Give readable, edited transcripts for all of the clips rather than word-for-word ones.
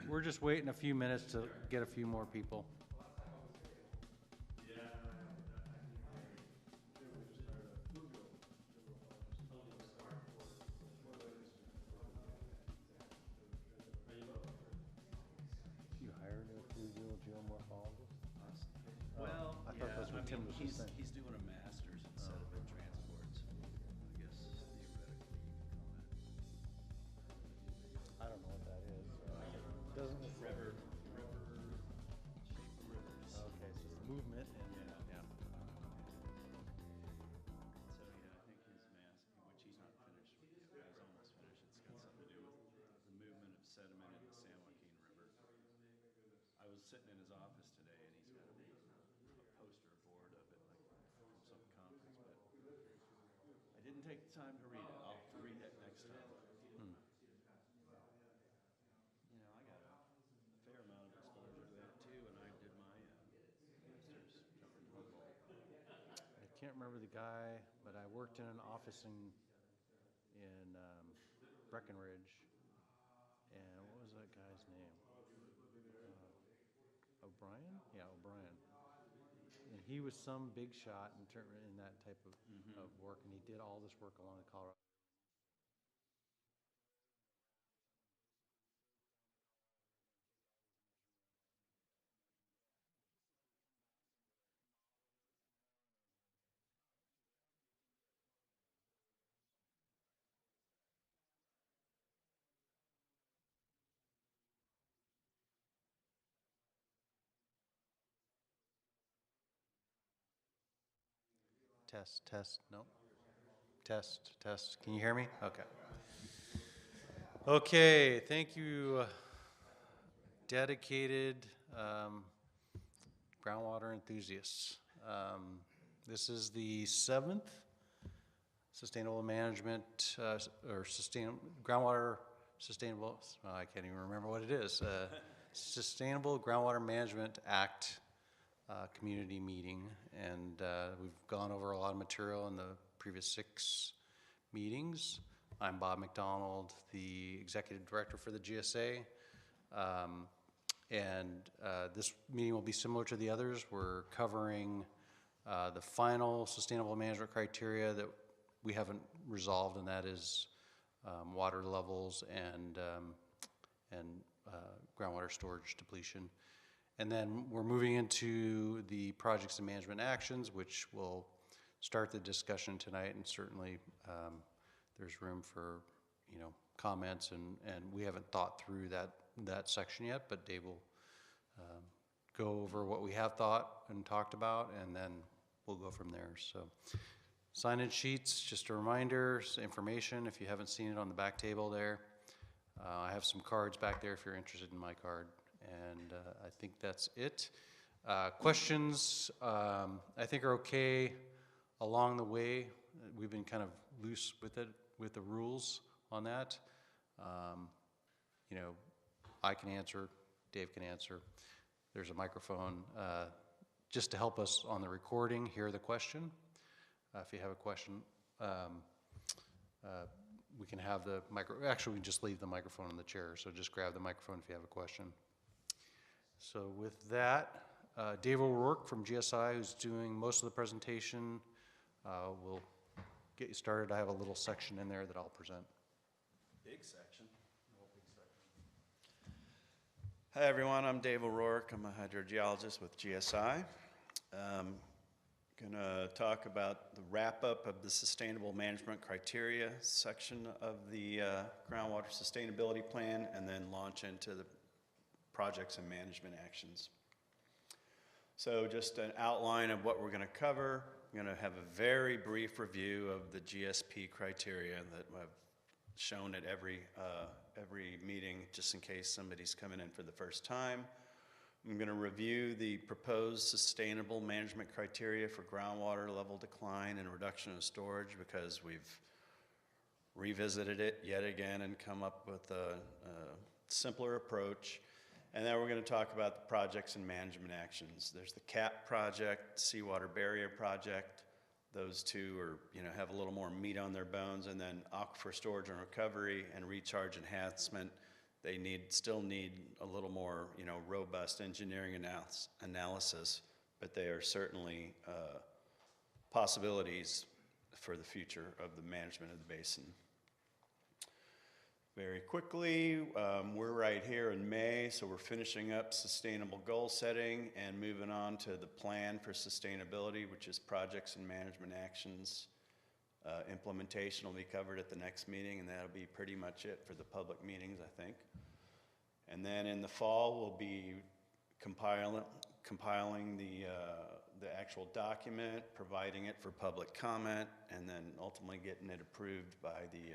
we're just waiting a few minutes to get a few more people. You hired a two-wheel geomorphologist? Well, I thought that's what Tim was just saying. he's doing a master's in sediment transport, so I guess theoretically you could call that. I don't know what that is. Doesn't it? River shape of rivers. Okay, so it's the movement and yeah. So yeah, I think his which he's not finished with yet, he's almost finished. It's got something to do with the movement of sediment in the San Joaquin River. I was sitting in his office today, and he's got a poster board of it, like from some conference, but I didn't take the time to read it. I'll have to read it next time. You know, I got a fair amount of exposure to that too, and I did my master's up in Humboldt. I can't remember the guy, but I worked in an office in Breckenridge, and what was that guy's name? O'Brien? Yeah, O'Brien. And he was some big shot in that type of work, and he did all this work along the Colorado. Test, no? Test. Can you hear me? Okay. Okay, thank you, dedicated groundwater enthusiasts. This is the 7th Sustainable Management, Groundwater Sustainable, I can't even remember what it is, Sustainable Groundwater Management Act community meeting, and we've gone over a lot of material in the previous 6 meetings. I'm Bob McDonald, the Executive Director for the GSA, and this meeting will be similar to the others. We're covering the final sustainable management criteria that we haven't resolved, and that is water levels and groundwater storage depletion. And then we're moving into the projects and management actions, which will start the discussion tonight, and certainly there's room for, comments, and we haven't thought through that section yet, but Dave will go over what we have thought and talked about, and then we'll go from there. So sign-in sheets, just a reminder, information if you haven't seen it on the back table there. I have some cards back there if you're interested in my card. And I think that's it. Questions, I think, are okay along the way. We've been kind of loose with it, with the rules on that. I can answer, Dave can answer. There's a microphone just to help us on the recording hear the question. If you have a question, we can have the actually we can just leave the microphone in the chair, so just grab the microphone if you have a question. So with that, Dave O'Rourke from GSI, who's doing most of the presentation, will get you started. I have a little section in there that I'll present. Big section. Big section. Hi everyone, I'm Dave O'Rourke. I'm a hydrogeologist with GSI. Going to talk about the wrap-up of the Sustainable Management Criteria section of the Groundwater Sustainability Plan, and then launch into the projects and management actions. So just an outline of what we're going to cover. I'm going to have a very brief review of the GSP criteria that I've shown at every meeting, just in case somebody's coming in for the first time. I'm going to review the proposed sustainable management criteria for groundwater level decline and reduction of storage, because we've revisited it yet again and come up with a simpler approach. And then we're going to talk about the projects and management actions. There's the CAP project, seawater barrier project. Those two are, have a little more meat on their bones. And then aquifer storage and recovery and recharge enhancement still need a little more, robust engineering analysis, but they are certainly possibilities for the future of the management of the basin. Very quickly, we're right here in May, so we're finishing up sustainable goal setting and moving on to the plan for sustainability, which is projects and management actions. Implementation will be covered at the next meeting, and that'll be pretty much it for the public meetings, I think. And then in the fall, we'll be compiling the actual document, providing it for public comment, and then ultimately getting it approved by the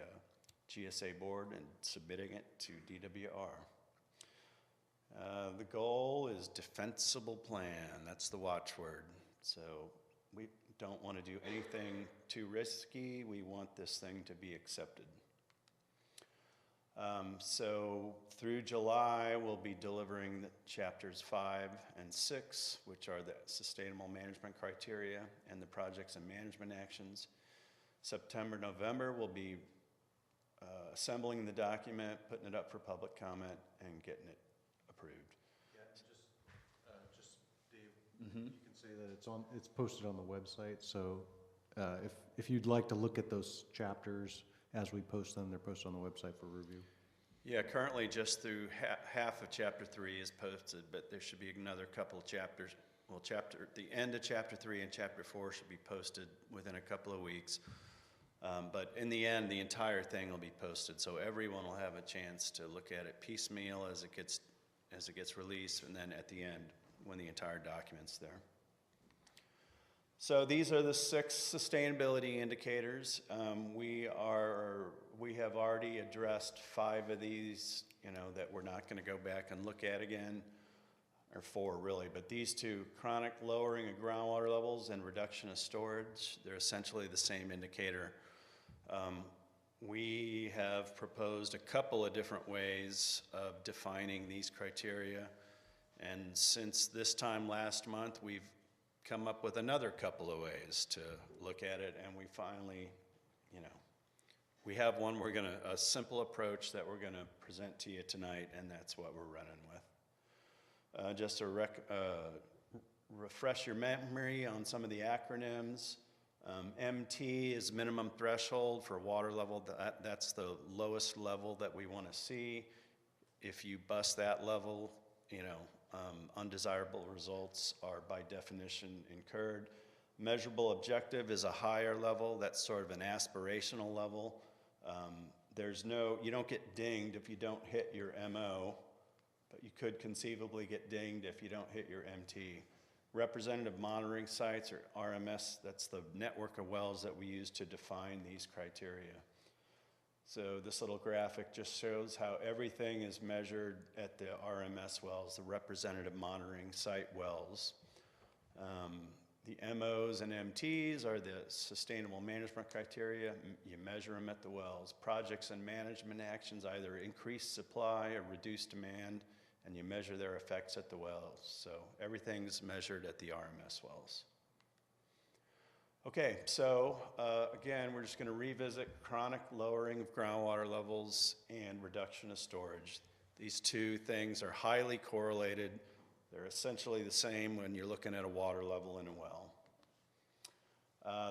GSA board and submitting it to DWR. The goal is defensible plan. That's the watchword. So we don't want to do anything too risky. We want this thing to be accepted. So through July, we'll be delivering the chapters 5 and 6, which are the sustainable management criteria and the projects and management actions. September, November, we'll be assembling the document, putting it up for public comment, and getting it approved. Yeah, just Dave, you can say that it's posted on the website. So if you'd like to look at those chapters as we post them, they're posted on the website for review. Yeah, currently just through half of chapter 3 is posted, but there should be another couple of chapters. Well, the end of chapter 3 and chapter 4 should be posted within a couple of weeks. But in the end, the entire thing will be posted, so everyone will have a chance to look at it piecemeal as it gets released, and then at the end when the entire document's there. So these are the 6 sustainability indicators. We have already addressed 5 of these, that we're not going to go back and look at again, or 4 really, but these 2, chronic lowering of groundwater levels and reduction of storage, they're essentially the same indicator. We have proposed a couple of different ways of defining these criteria, and since this time last month, we've come up with another couple of ways to look at it, and we finally, we have one. A simple approach that we're going to present to you tonight, and that's what we're running with. Just to refresh your memory on some of the acronyms. MT is minimum threshold for water level. That's the lowest level that we want to see. If you bust that level, undesirable results are by definition incurred. Measurable objective is a higher level. That's sort of an aspirational level. You don't get dinged if you don't hit your MO, but you could conceivably get dinged if you don't hit your MT. Representative monitoring sites, or RMS, that's the network of wells that we use to define these criteria. So this little graphic just shows how everything is measured at the RMS wells, the representative monitoring site wells. The MOs and MTs are the sustainable management criteria. You measure them at the wells. Projects and management actions either increase supply or reduce demand, and you measure their effects at the wells. So everything's measured at the RMS wells. Okay, so again, we're just going to revisit chronic lowering of groundwater levels and reduction of storage. These 2 things are highly correlated. They're essentially the same when you're looking at a water level in a well.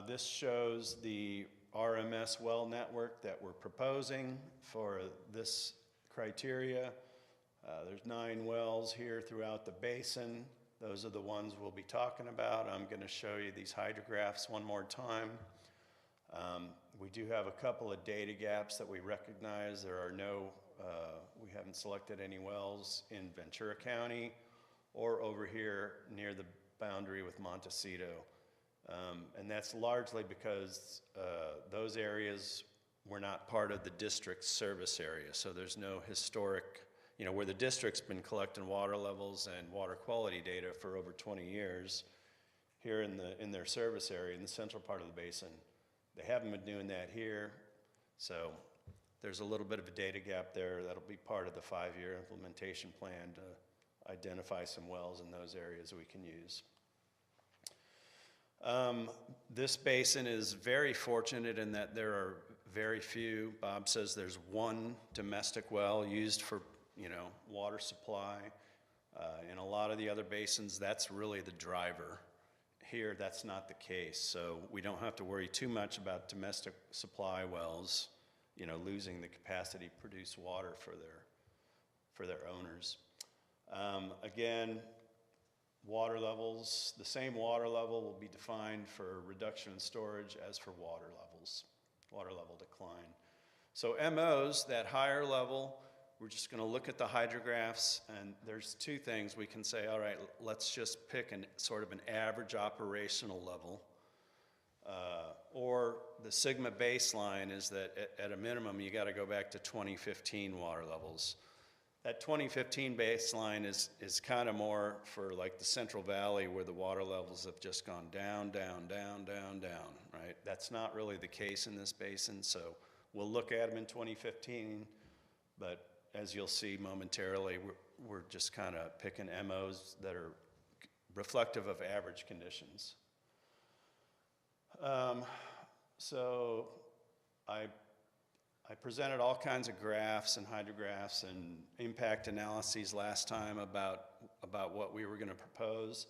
This shows the RMS well network that we're proposing for this criteria. There's 9 wells here throughout the basin. Those are the ones we'll be talking about. I'm going to show you these hydrographs one more time. We do have a couple of data gaps that we recognize. We haven't selected any wells in Ventura County or over here near the boundary with Montecito. And that's largely because those areas were not part of the district's service area. So there's no historic, where the district's been collecting water levels and water quality data for over 20 years here in their service area in the central part of the basin. They haven't been doing that here. So there's a little bit of a data gap there. That'll be part of the 5-year implementation plan to identify some wells in those areas we can use. This basin is very fortunate in that there are very few. Bob says there's 1 domestic well used for water supply. In a lot of the other basins, that's really the driver. Here, that's not the case, so we don't have to worry too much about domestic supply wells, losing the capacity to produce water for their owners. Again, water levels, the same water level will be defined for reduction in storage as for water level decline. So MOs, that higher level, we're just going to look at the hydrographs, and there's two things we can say. All right, let's just pick sort of an average operational level. Or the sigma baseline is that at a minimum, you got to go back to 2015 water levels. That 2015 baseline is kind of more for like the Central Valley, where the water levels have just gone down, down, down, down, down, right? That's not really the case in this basin, so we'll look at them in 2015, but as you'll see momentarily, we're just kind of picking MOs that are reflective of average conditions. So I presented all kinds of graphs and hydrographs and impact analyses last time about what we were going to propose.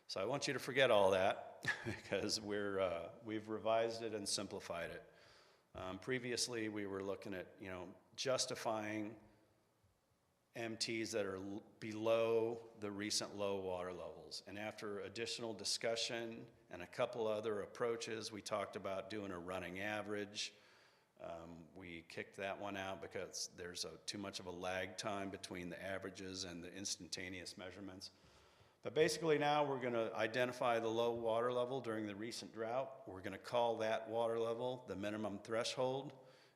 So I want you to forget all that because we've revised it and simplified it. Previously, we were looking at justifying MTs that are below the recent low water levels. And after additional discussion and a couple other approaches, we talked about doing a running average. We kicked that one out because there's too much of a lag time between the averages and the instantaneous measurements. But basically now we're going to identify the low water level during the recent drought. We're going to call that water level the minimum threshold,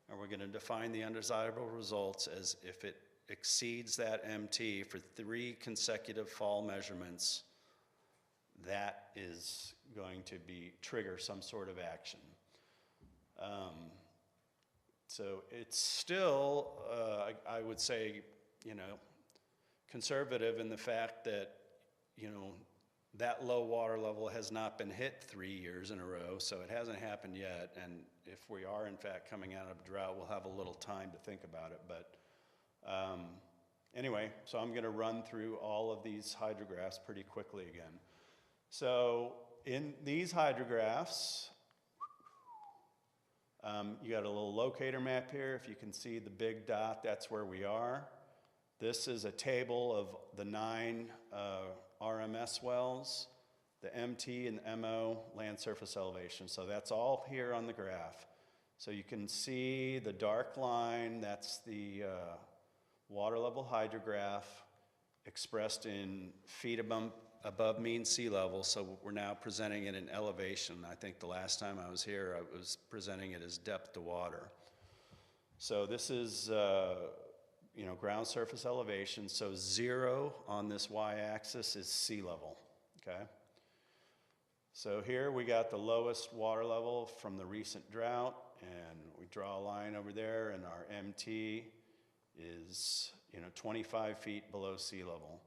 and we're going to define the undesirable results as if it exceeds that MT for 3 consecutive fall measurements, that is going to trigger some sort of action. So it's still, I would say, conservative in the fact that, that low water level has not been hit 3 years in a row, so it hasn't happened yet. And if we are, in fact, coming out of a drought, we'll have a little time to think about it. But anyway, so I'm going to run through all of these hydrographs pretty quickly again. So in these hydrographs, you got a little locator map here. If you can see the big dot, that's where we are. This is a table of the 9 RMS wells, the MT and the MO land surface elevation. So that's all here on the graph. So you can see the dark line, that's the water level hydrograph expressed in feet above mean sea level. So we're now presenting it in elevation. I think the last time I was here, I was presenting it as depth to water. So this is ground surface elevation. So 0 on this y-axis is sea level, okay? So here we got the lowest water level from the recent drought, and we draw a line over there, and our MT is 25 feet below sea level.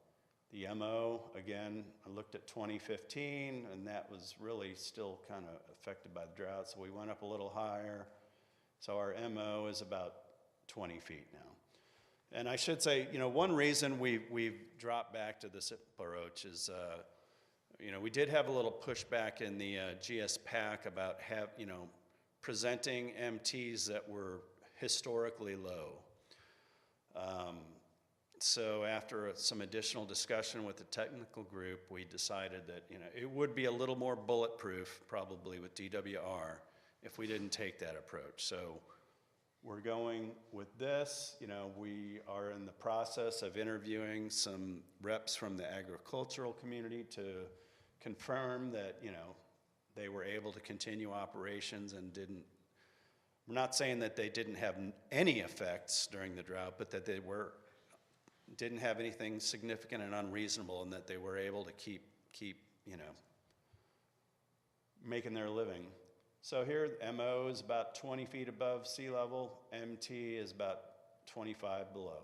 The MO, again, I looked at 2015, and that was really still kind of affected by the drought, so we went up a little higher. So our MO is about 20 feet now. And I should say, one reason we've dropped back to this approach is, we did have a little pushback in the GS PAC about presenting MTs that were historically low. So after some additional discussion with the technical group, we decided that it would be a little more bulletproof, probably with DWR, if we didn't take that approach. So we're going with this. We are in the process of interviewing some reps from the agricultural community to confirm that they were able to continue operations and didn't. We're not saying that they didn't have any effects during the drought, but that they didn't have anything significant and unreasonable, and that they were able to keep making their living. So here, MO is about 20 feet above sea level. MT is about 25 below.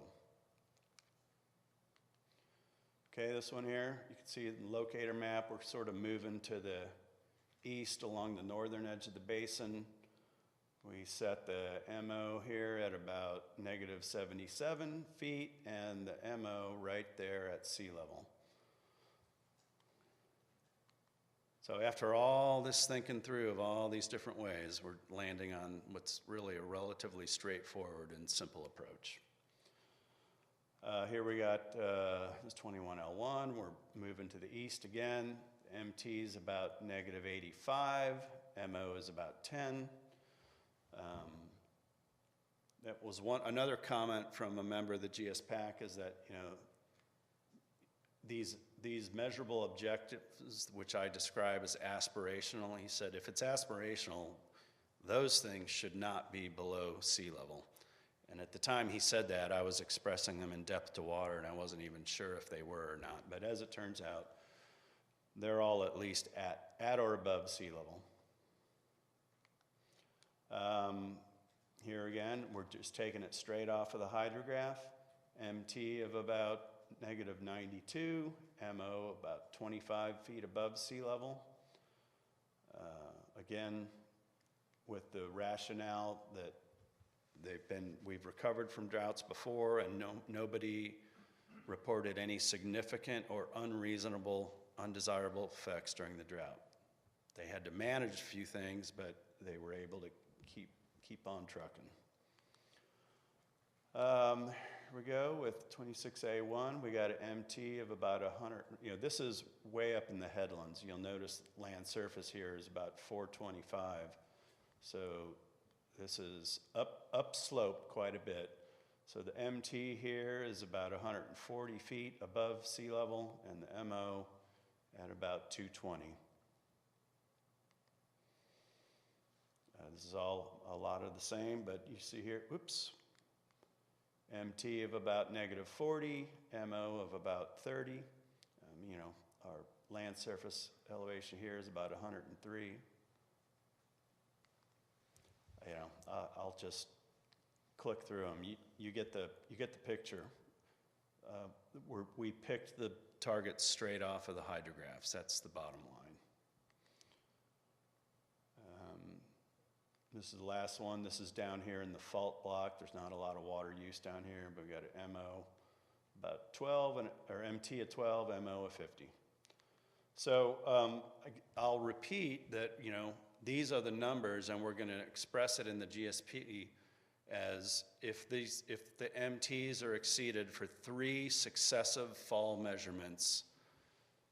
Okay, this one here, you can see the locator map. We're sort of moving to the east along the northern edge of the basin. We set the MO here at about negative 77 feet and the MO right there at sea level. So after all this thinking through of all these different ways, we're landing on what's really a relatively straightforward and simple approach. Here we got this 21L1. We're moving to the east again. MT is about negative 85. MO is about 10. That was another comment from a member of the GSPAC is that, you know, these measurable objectives, which I describe as aspirational, he said, if it's aspirational, those things should not be below sea level. And at the time he said that, I was expressing them in depth to water, and I wasn't even sure if they were or not. But as it turns out, they're all at least at or above sea level. Here again, we're just taking it straight off of the hydrograph. MT of about negative 92, MO about 25 feet above sea level. Again, with the rationale that we've recovered from droughts before, and nobody reported any significant or unreasonable, undesirable effects during the drought. They had to manage a few things, but they were able to keep on trucking. Here we go with 26A1. We got an MT of about 100. You know, this is way up in the headlands. You'll notice land surface here is about 425. So this is upslope quite a bit. So the MT here is about 140 feet above sea level, and the MO at about 220. This is all a lot of the same, but you see here, whoops, MT of about negative 40, MO of about 30. You know, our land surface elevation here is about 103. You know, I'll just click through them. You get the picture. We picked the targets straight off of the hydrographs. That's the bottom line. This is the last one. This is down here in the fault block. There's not a lot of water use down here, but we got an MO about 12, or MT at 12, MO at 50. So I'll repeat that, you know, these are the numbers, and we're going to express it in the GSP as if the MTs are exceeded for 3 successive fall measurements,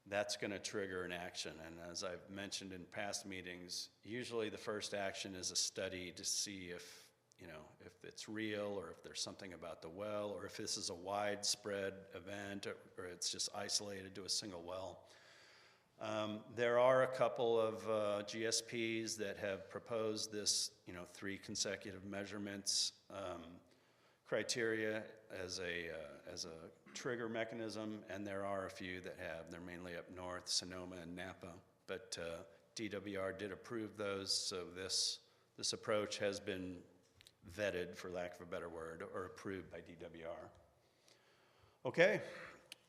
that's going to trigger an action. And as I've mentioned in past meetings, usually the first action is a study to see if, you know, if it's real, or if there's something about the well, or if this is a widespread event, or it's just isolated to a single well. There are a couple of GSPs that have proposed this, you know, 3 consecutive measurements criteria as a trigger mechanism, and there are a few that have. They're mainly up north, Sonoma and Napa, but DWR did approve those, so this approach has been vetted, for lack of a better word, or approved by DWR. Okay,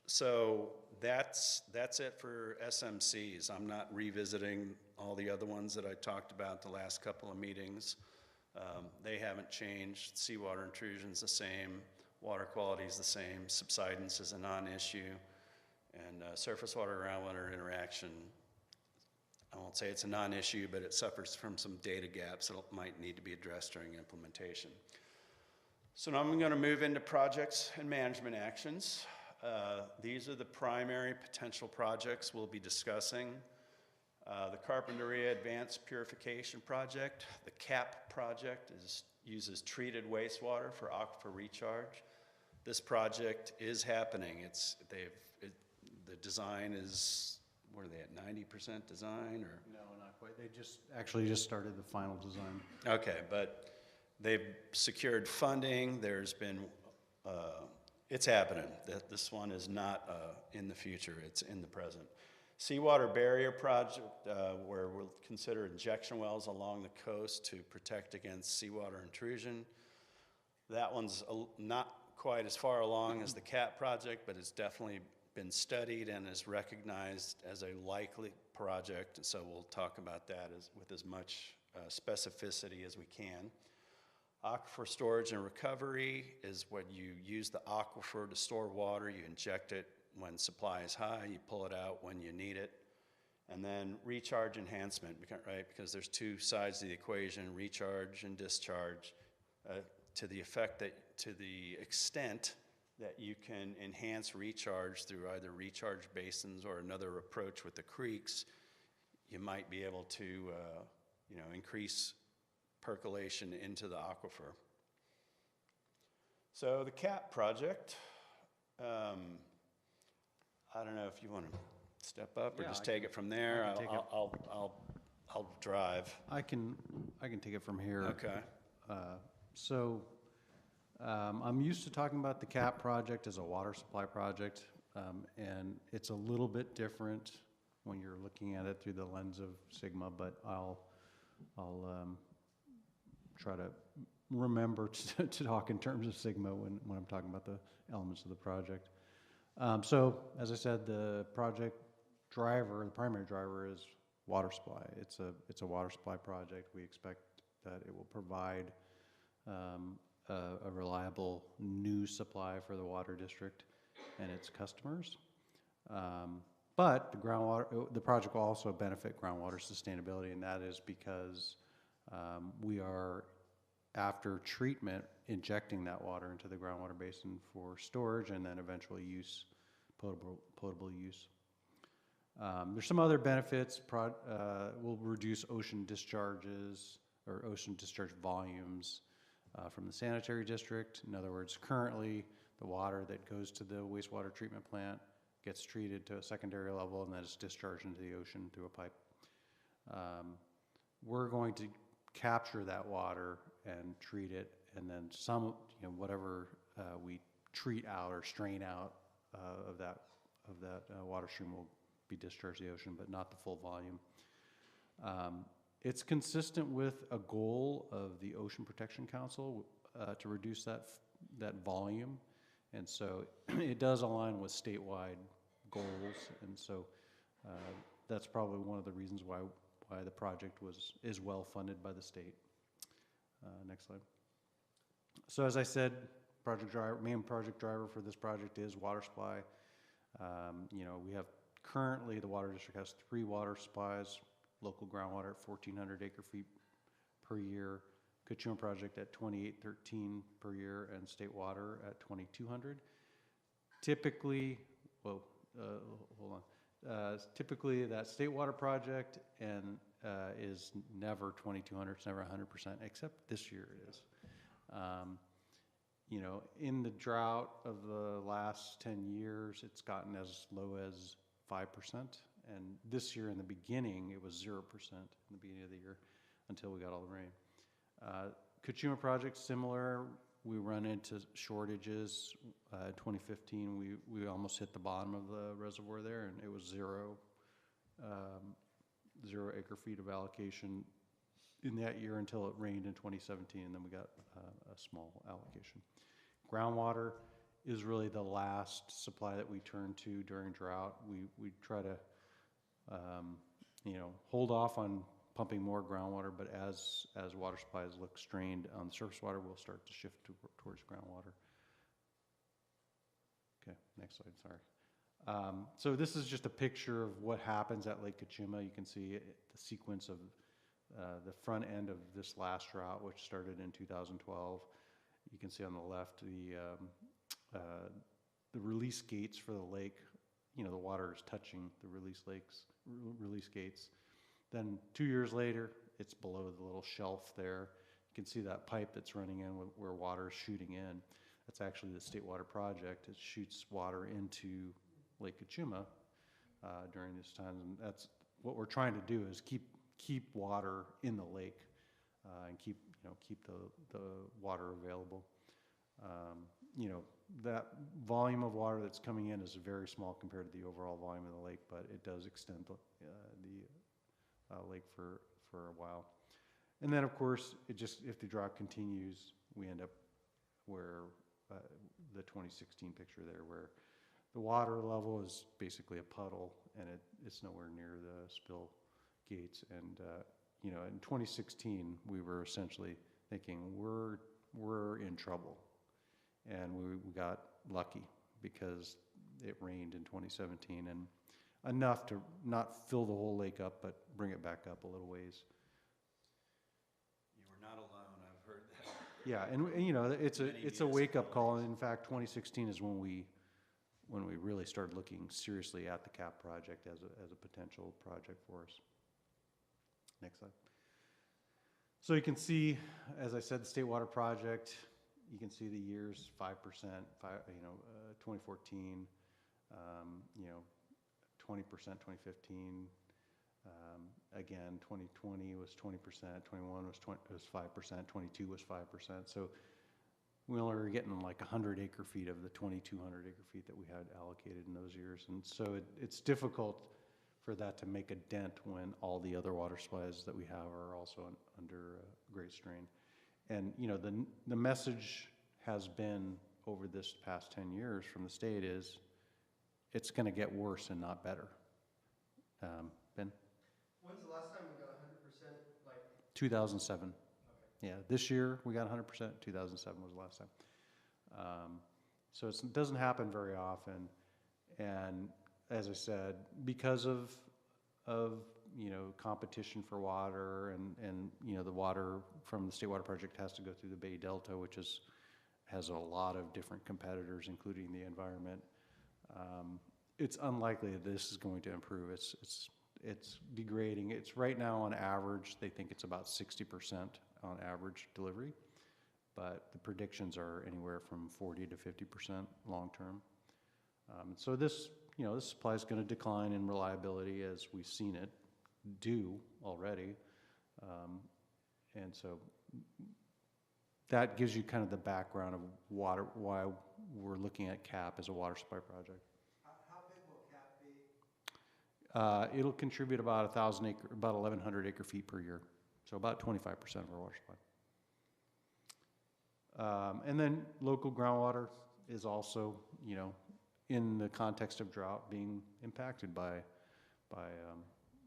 so that's it for SMCs. I'm not revisiting all the other ones that I talked about the last couple of meetings. They haven't changed. Seawater intrusion's the same. Water quality is the same. Subsidence is a non-issue. And surface water groundwater interaction, I won't say it's a non-issue, but it suffers from some data gaps that might need to be addressed during implementation. So now I'm going to move into projects and management actions. These are the primary potential projects we'll be discussing. The Carpinteria Advanced Purification Project, the CAP project, uses treated wastewater for aquifer recharge. This project is happening. The design is, what are they at, 90% design, or? No, not quite. They actually just started the final design. Okay, but they've secured funding. There's been, it's happening. This one is not in the future, it's in the present. Seawater barrier project, where we'll consider injection wells along the coast to protect against seawater intrusion. That one's not quite as far along as the CAP project, but it's definitely been studied and is recognized as a likely project, and so we'll talk about that with as much specificity as we can. Aquifer storage and recovery is when you use the aquifer to store water. You inject it when supply is high, you pull it out when you need it. And then recharge enhancement, right? Because there's two sides to the equation, recharge and discharge, to the extent that you can enhance recharge through either recharge basins or another approach with the creeks, you might be able to, increase percolation into the aquifer. So the CAP project, I don't know if you want to step up or just take it from there. I'll drive. I can take it from here. Okay. I'm used to talking about the CAP project as a water supply project, and it's a little bit different when you're looking at it through the lens of Sigma, but I'll try to remember to talk in terms of Sigma when I'm talking about the elements of the project. So as I said, the project driver, the primary driver, is water supply. It's a water supply project. We expect that it will provide a reliable new supply for the water district and its customers. But the project will also benefit groundwater sustainability, and that is because we are, after treatment, injecting that water into the groundwater basin for storage and then eventually use, potable use. There's some other benefits. We'll reduce ocean discharges or ocean discharge volumes from the sanitary district. In other words, currently the water that goes to the wastewater treatment plant gets treated to a secondary level and then it's discharged into the ocean through a pipe. We're going to capture that water and treat it, and then some, whatever we treat out or strain out of that water stream will be discharged to the ocean, but not the full volume. It's consistent with a goal of the Ocean Protection Council to reduce that volume, and so it does align with statewide goals, and so that's probably one of the reasons why the project is well funded by the state. Next slide. So as I said, main project driver for this project is water supply. We have currently, the water district has 3 water supplies: local groundwater at 1,400 acre-feet per year, Kachuma project at 2,813 per year, and state water at 2,200. Typically, typically that state water project is never 2,200, it's never 100%, except this year it is. In the drought of the last 10 years, it's gotten as low as 5%. And this year in the beginning, it was 0% in the beginning of the year until we got all the rain. Kachuma project, similar. We run into shortages. In 2015, we almost hit the bottom of the reservoir there, and it was 0 acre-feet of allocation in that year until it rained in 2017, and then we got a small allocation. Groundwater is really the last supply that we turn to during drought. We try to hold off on pumping more groundwater, but as water supplies look strained on the surface water, we'll start to shift towards groundwater. Okay, next slide, sorry. So this is just a picture of what happens at Lake Kachuma. You can see the sequence of the front end of this last drought, which started in 2012. You can see on the left the release gates for the lake. The water is touching the release gates. Then 2 years later, it's below the little shelf there. You can see that pipe that's running in where water is shooting in. That's actually the State Water Project. It shoots water into Lake Kachuma during this time. And that's what we're trying to do, is keep water in the lake and keep the water available. That volume of water that's coming in is very small compared to the overall volume of the lake, but it does extend the lake for a while. And then, of course, if the drought continues, we end up where the 2016 picture there, where the water level is basically a puddle, and it's nowhere near the spill gates, and you know, in 2016, we were essentially thinking we're in trouble, and we got lucky because it rained in 2017 and enough to not fill the whole lake up, but bring it back up a little ways. You were not alone, I've heard that. Yeah, and you know, it's a wake-up call, and in municipalities. fact, 2016 is when we really started looking seriously at the CAP project as a potential project for us. Next slide. So you can see, as I said, the State Water Project, you can see the years, 5%, 2014, 20%, 2015, again, 2020 was 20%, 21 was 5%, 22 was 5%. So we only were getting like 100 acre feet of the 2,200 acre feet that we had allocated in those years. And so it's difficult for that to make a dent when all the other water supplies that we have are also under great strain. And you know, the message has been over this past 10 years from the state is it's going to get worse and not better. Ben? When's the last time we got 100%? Like 2007. okay. Yeah, this year we got 100%. 2007 was the last time. So it doesn't happen very often. And as I said, because of you know, competition for water and you know, the water from the State Water Project has to go through the Bay Delta, which has a lot of different competitors, including the environment. It's unlikely that this is going to improve. It's degrading. It's right now on average, they think it's about 60% on average delivery, but the predictions are anywhere from 40 to 50% long term. So this, you know, this supply is going to decline in reliability as we've seen it do already. And so that gives you kind of the background of why we're looking at CAP as a water supply project. How big will CAP be? It'll contribute about 1,100 acre feet per year, so about 25% of our water supply. And then local groundwater is also, you know, in the context of drought, being impacted by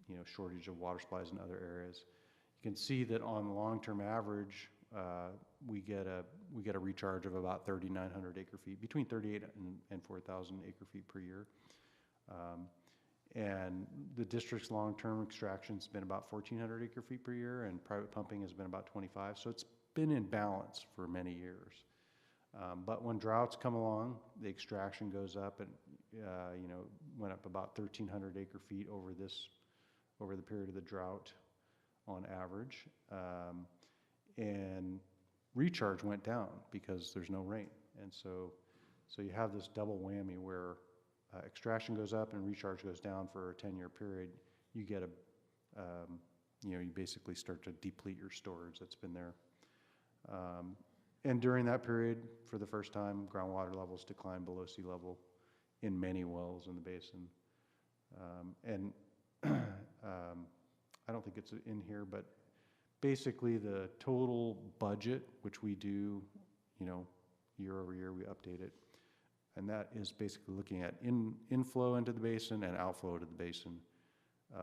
you know, shortage of water supplies in other areas. You can see that on the long-term average, we get a recharge of about 3,900 acre feet, between 38 and 4,000 acre feet per year. And the district's long-term extraction's been about 1,400 acre feet per year, and private pumping has been about 25. So it's been in balance for many years. But when droughts come along, the extraction goes up, and you know, went up about 1,300 acre feet over the period of the drought on average. And recharge went down because there's no rain. And so you have this double whammy where extraction goes up and recharge goes down for a 10-year period. You get you know, you basically start to deplete your storage that's been there. And during that period, for the first time, groundwater levels decline below sea level in many wells in the basin. I don't think it's in here, but basically the total budget, which we do, you know, year over year, we update it. And that is basically looking at inflow into the basin and outflow to the basin.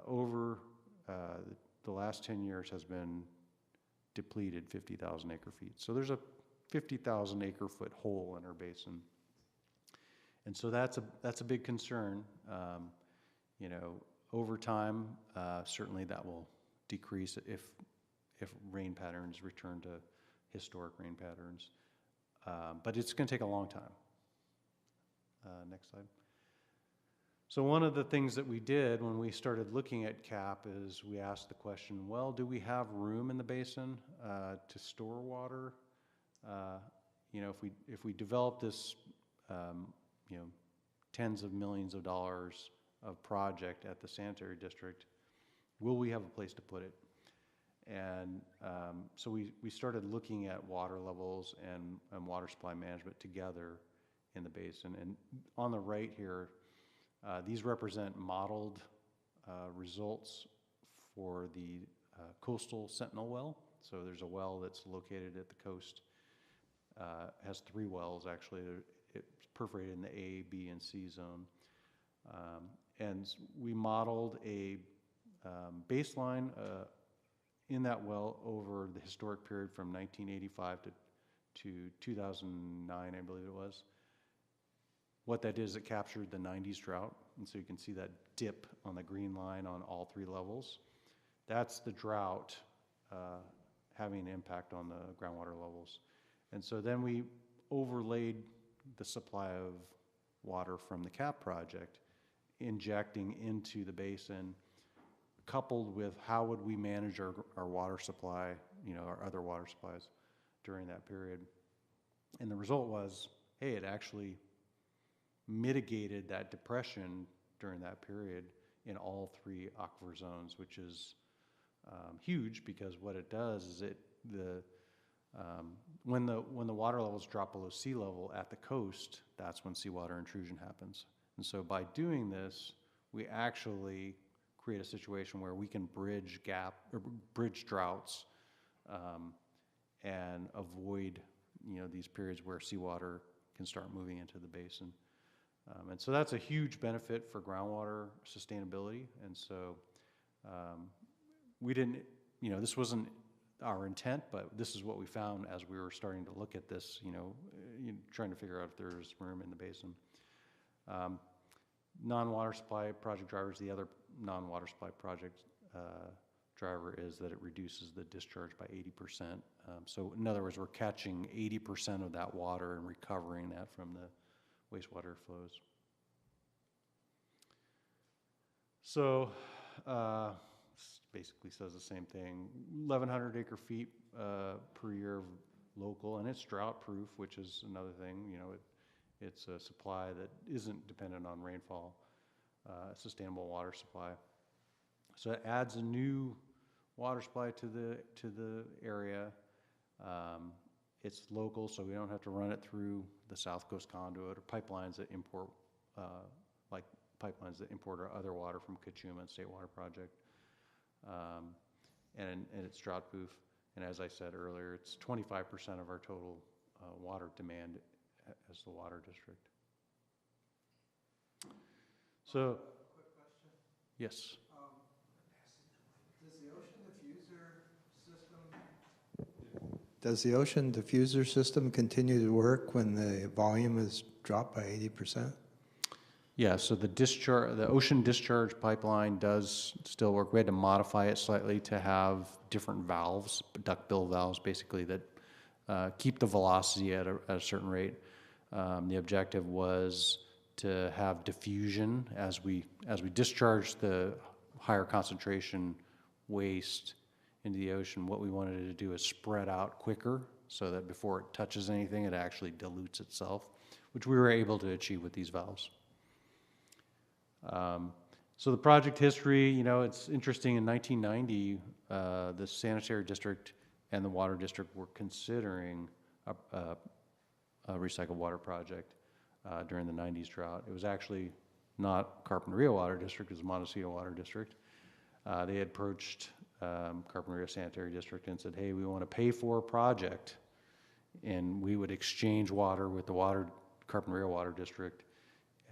Over the last 10 years has been depleted 50,000 acre feet. So there's a 50,000 acre foot hole in our basin. And so that's a big concern. You know, over time, certainly that will decrease if rain patterns return to historic rain patterns. But it's going to take a long time. Next slide. So one of the things that we did when we started looking at CAP is we asked the question, well, do we have room in the basin to store water? You know, if we develop this, you know, tens of millions of dollars of project at the sanitary district, will we have a place to put it? And so we started looking at water levels and water supply management together in the basin. And on the right here, these represent modeled results for the coastal Sentinel well. So there's a well that's located at the coast, has 3 wells actually. It's perforated in the A, B, and C zone. And we modeled a baseline in that well over the historic period from 1985 to 2009, I believe it was. What that did is it captured the 90s drought, and so you can see that dip on the green line on all 3 levels. That's the drought having an impact on the groundwater levels. And so then we overlaid the supply of water from the CAP project, injecting into the basin, coupled with how would we manage our water supply, our other water supplies during that period. And the result was, hey, it actually mitigated that depression during that period in all 3 aquifer zones, which is huge, because what it does is when the water levels drop below sea level at the coast, that's when seawater intrusion happens. And so by doing this, we actually create a situation where we can bridge droughts and avoid these periods where seawater can start moving into the basin. And so that's a huge benefit for groundwater sustainability. And so we didn't, this wasn't our intent, but this is what we found as we were starting to look at this, trying to figure out if there's room in the basin. Non-water supply project drivers, the other non-water supply project driver is that it reduces the discharge by 80%. So in other words, we're catching 80% of that water and recovering that from the wastewater flows. So this basically says the same thing. 1,100 acre feet per year of local, and it's drought proof, which is another thing. It's a supply that isn't dependent on rainfall, sustainable water supply. So it adds a new water supply to the area. It's local, so we don't have to run it through the South Coast Conduit or pipelines that import, like pipelines that import our other water from Cachuma and State Water Project. And it's drought proof. And as I said earlier, it's 25% of our total water demand as the water district. So, Quick question. yes. Does the ocean diffuser system continue to work when the volume is dropped by 80%? Yeah, so the ocean discharge pipeline does still work. We had to modify it slightly to have different valves, duckbill valves basically, that keep the velocity at a certain rate. The objective was to have diffusion as we discharge the higher concentration waste into the ocean. What we wanted to do is spread out quicker so that before it touches anything, it actually dilutes itself, which we were able to achieve with these valves. So the project history, it's interesting. In 1990, the sanitary district and the water district were considering a recycled water project during the 90s drought. It was actually not Carpinteria Water District, it was Montecito Water District. They had approached Carpinteria Sanitary District and said, hey, we want to pay for a project, and we would exchange water with the Carpinteria Water District,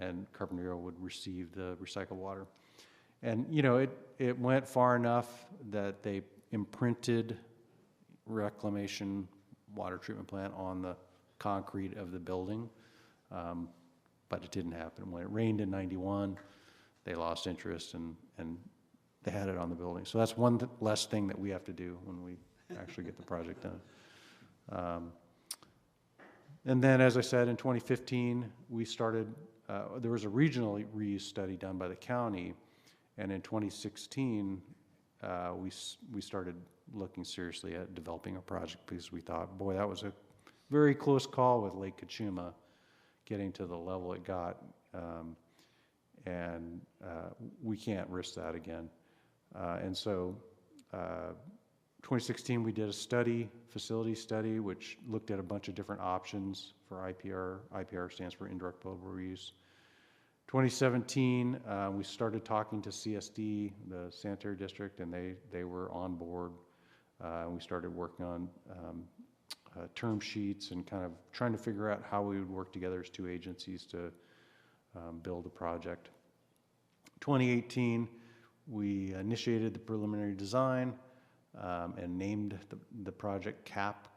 and Carpinteria would receive the recycled water. And it went far enough that they imprinted reclamation water treatment plant on the concrete of the building, but it didn't happen. When it rained in 91, they lost interest and they had it on the building. So that's one less thing that we have to do when we actually get the project done. And then, as I said, in 2015, we started, there was a regional reuse study done by the county, and in 2016, we started looking seriously at developing a project because we thought, boy, that was a very close call with Lake Cachuma getting to the level it got, and we can't risk that again. And so 2016, we did a facility study, which looked at a bunch of different options for IPR. IPR stands for indirect potable reuse. 2017, we started talking to CSD, the sanitary district, and they were on board. We started working on term sheets and kind of trying to figure out how we would work together as 2 agencies to build a project. 2018, we initiated the preliminary design. and named the project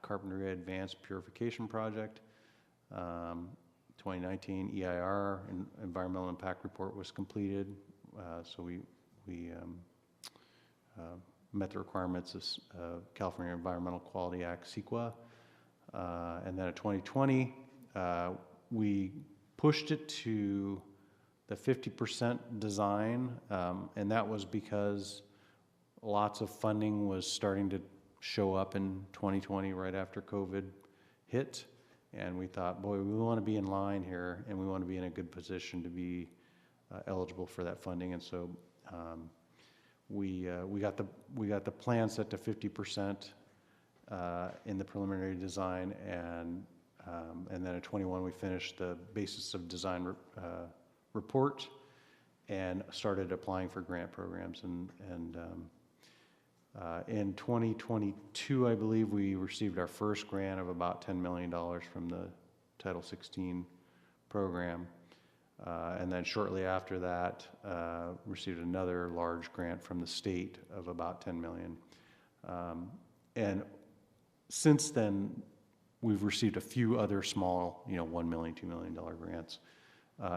Carpinteria Advanced Purification Project. 2019 EIR, Environmental Impact Report, was completed, so we met the requirements of California Environmental Quality Act, CEQA. And then in 2020, we pushed it to the 50% design, and that was because lots of funding was starting to show up in 2020 right after COVID hit. And we thought, boy, we want to be in line here, and we want to be in a good position to be eligible for that funding. And so we got the plan set to 50% in the preliminary design, and then in 21 we finished the basis of design report and started applying for grant programs. And in 2022, I believe, we received our first grant of about $10 million from the Title 16 program. And then shortly after that, received another large grant from the state of about $10 million. And since then, we've received a few other small, $1 million, $2 million grants.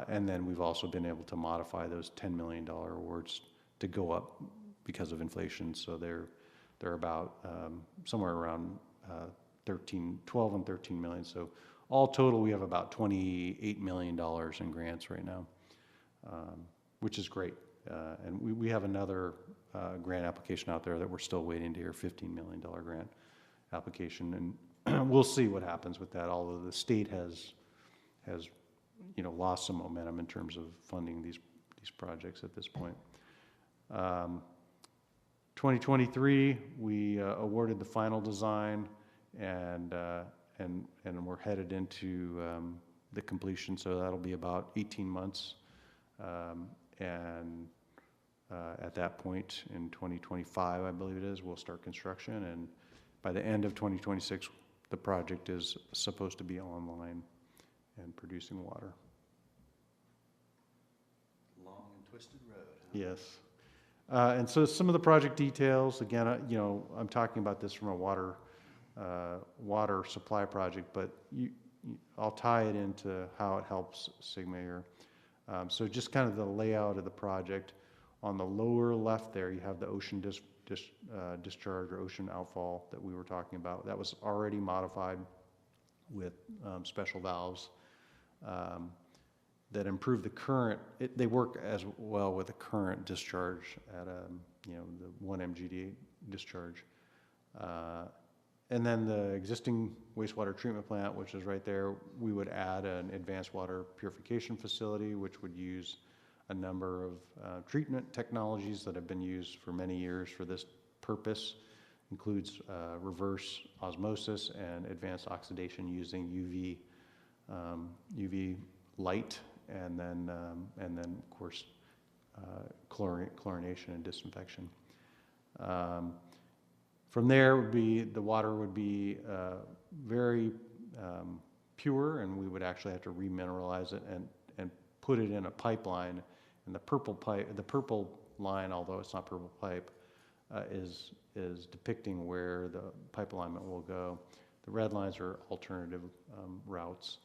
And then we've also been able to modify those $10 million awards to go up because of inflation. So they're about somewhere around 12 and 13 million. So all total, we have about $28 million in grants right now, which is great. And we have another grant application out there that we're still waiting to hear, $15 million grant application. And we'll see what happens with that, although the state has lost some momentum in terms of funding these projects at this point. 2023, we awarded the final design, and we're headed into the completion, so that'll be about 18 months. And at that point in 2025, I believe it is, we'll start construction, and by the end of 2026, the project is supposed to be online and producing water. Long and twisted road. Yes. And so some of the project details, again, I'm talking about this from a water supply project, but I'll tie it into how it helps Sigma here. So just kind of the layout of the project. On the lower left there, you have the ocean discharge or ocean outfall that we were talking about. That was already modified with special valves that improve the current. They work as well with the current discharge at the 1 MGD discharge. And then the existing wastewater treatment plant, which is right there, we would add an advanced water purification facility, which would use a number of treatment technologies that have been used for many years for this purpose. Includes reverse osmosis and advanced oxidation using UV light, and then of course chlorination and disinfection. From there the water would be very pure, and we would actually have to remineralize it and put it in a pipeline. And the purple line, although it's not purple pipe, is depicting where the pipe alignment will go. The red lines are alternative routes,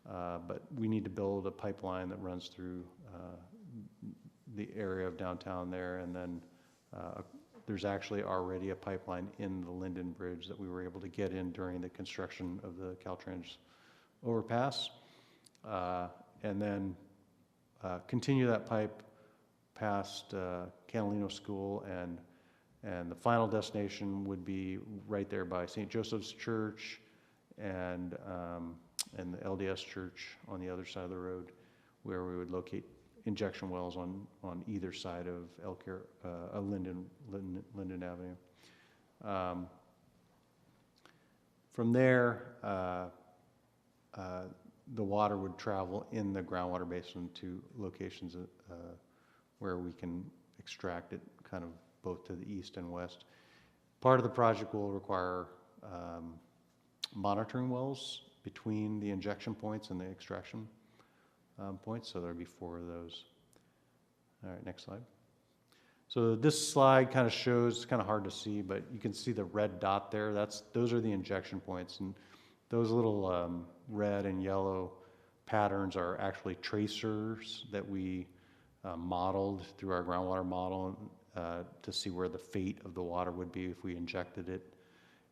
but we need to build a pipeline that runs through the area of downtown there, and then there's actually already a pipeline in the Linden Bridge that we were able to get in during the construction of the Caltrans overpass, and then continue that pipe past Catalino School, and the final destination would be right there by St. Joseph's Church and the LDS Church on the other side of the road, where we would locate injection wells on either side of Linden Avenue. From there, the water would travel in the groundwater basin to locations where we can extract it kind of both to the east and west. Part of the project will require monitoring wells between the injection points and the extraction points, so there'll be 4 of those. All right, next slide. So this slide kind of shows, it's kind of hard to see, but you can see the red dot there. Those are the injection points, and those little red and yellow patterns are actually tracers that we modeled through our groundwater model to see where the fate of the water would be if we injected it.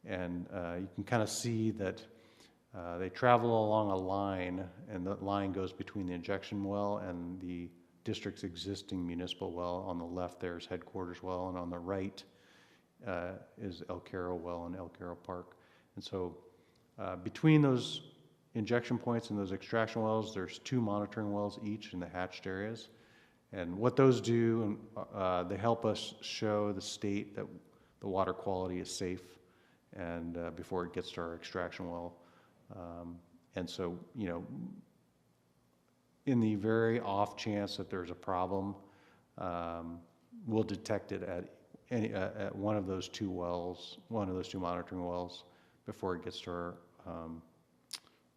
And you can kind of see that they travel along a line, and the line goes between the injection well and the district's existing municipal well. On the left there is headquarters well, and on the right is El Caro well and El Caro Park. And so between those injection points and those extraction wells, there's 2 monitoring wells each in the hatched areas. And what those do, they help us show the state that the water quality is safe and before it gets to our extraction well. And so, you know, in the very off chance that there's a problem, we'll detect it at one of those 2 wells, one of those 2 monitoring wells before it gets to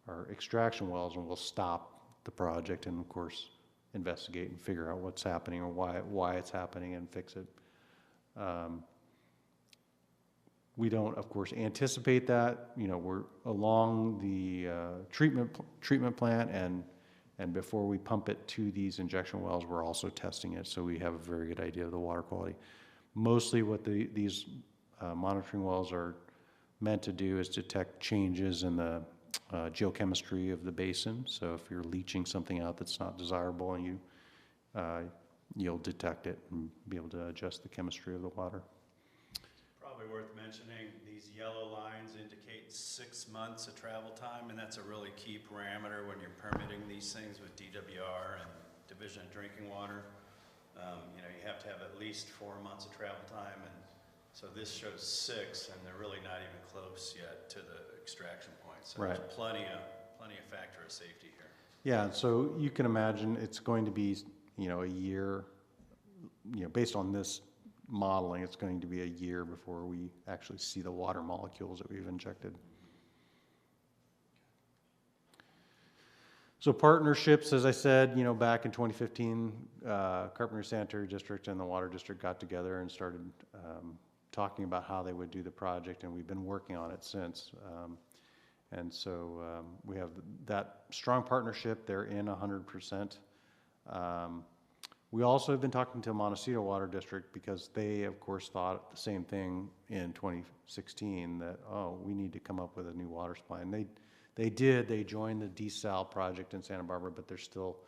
our extraction wells, and we'll stop the project and, of course, investigate and figure out what's happening or why it's happening and fix it. We don't, of course, anticipate that. You know, we're along the treatment plant, and before we pump it to these injection wells, we're also testing it, so we have a very good idea of the water quality. Mostly what these monitoring wells are meant to do is detect changes in the geochemistry of the basin. So if you're leaching something out that's not desirable, and you'll detect it and be able to adjust the chemistry of the water. Probably worth mentioning, these yellow lines indicate 6 months of travel time, and that's a really key parameter when you're permitting these things with DWR and Division of Drinking Water. You know, you have to have at least 4 months of travel time, and so this shows 6, and they're really not even close yet to the extraction point. So Right. there's plenty of factor of safety here. Yeah, so you can imagine it's going to be, you know, a year, you know, based on this modeling, it's going to be a year before we actually see the water molecules that we've injected. So partnerships, as I said, you know, back in 2015, Carpinteria Sanitary District and the Water District got together and started talking about how they would do the project, and we've been working on it since. And so we have that strong partnership. They're in 100%. We also have been talking to Montecito Water District because they, of course, thought the same thing in 2016 that, oh, we need to come up with a new water supply. And they did. They joined the desal project in Santa Barbara, but they're still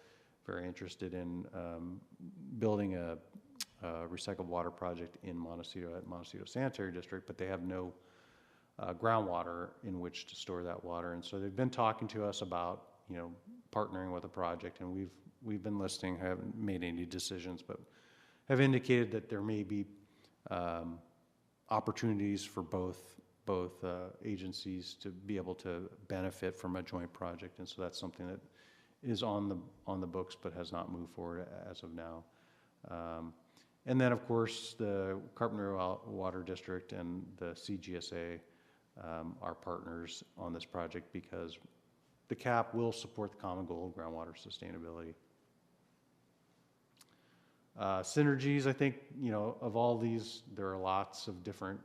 very interested in building a recycled water project in Montecito at Montecito Sanitary District, but they have no groundwater in which to store that water. And so they've been talking to us about, you know, partnering with a project, and we've been listening. I haven't made any decisions, but have indicated that there may be opportunities for both agencies to be able to benefit from a joint project. And so that's something that is on the books but has not moved forward as of now. And then, of course, the Carpinteria Water District and the CGSA are partners on this project because the CAP will support the common goal of groundwater sustainability. Synergies, I think, you know, of all these, there are lots of different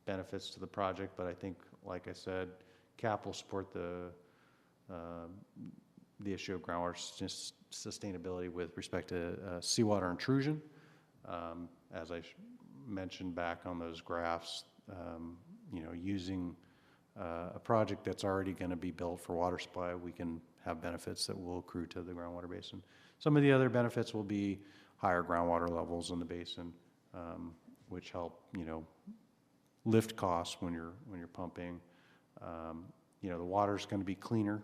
benefits to the project, but I think, like I said, CAP will support the issue of groundwater sustainability with respect to seawater intrusion. As I mentioned back on those graphs, you know, using a project that's already going to be built for water supply, we can have benefits that will accrue to the groundwater basin. Some of the other benefits will be higher groundwater levels in the basin, which help, you know, lift costs when you're pumping. You know, the water is going to be cleaner,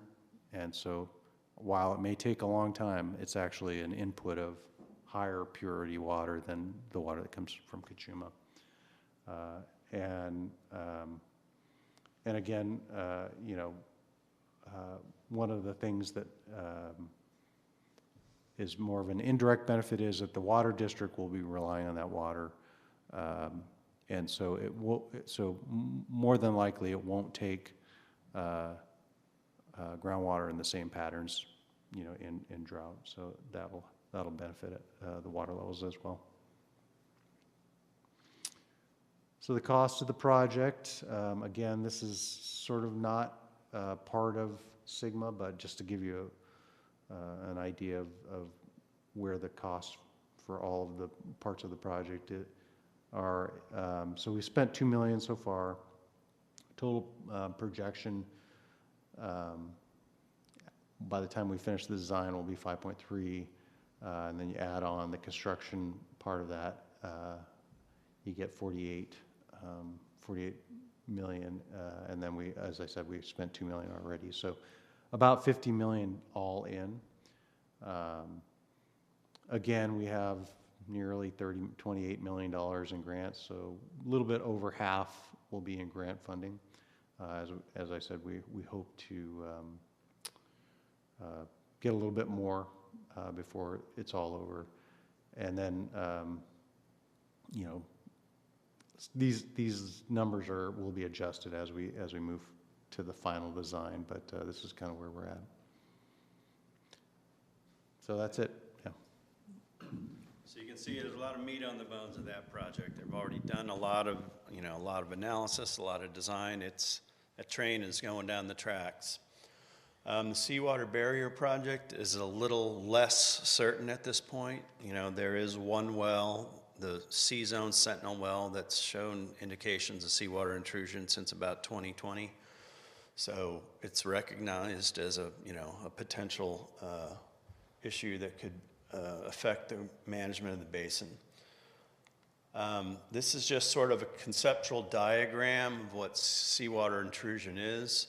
and so while it may take a long time, it's actually an input of higher purity water than the water that comes from Cachuma. And again, you know, one of the things that is more of an indirect benefit is that the water district will be relying on that water, and so it will. So more than likely, it won't take groundwater in the same patterns, you know, in drought. So that'll benefit the water levels as well. So the cost of the project, again, this is sort of not part of Sigma, but just to give you an idea of where the costs for all of the parts of the project are. So we spent $2 million so far. Total projection by the time we finish the design will be 5.3, and then you add on the construction part of that, you get 48 million, and then we, as I said, we've spent $2 million already, so about $50 million all in. Again, we have nearly $28 million in grants, so a little bit over half will be in grant funding. As I said, we hope to get a little bit more before it's all over, and then you know, these numbers will be adjusted as we move to the final design, but this is kind of where we're at. So that's it. Yeah. So you can see there's a lot of meat on the bones of that project. They've already done a lot of analysis, a lot of design. That train is going down the tracks. The seawater barrier project is a little less certain at this point. There is one well, the C-Zone Sentinel well, that's shown indications of seawater intrusion since about 2020. So it's recognized as a potential issue that could affect the management of the basin. This is just sort of a conceptual diagram of what seawater intrusion is.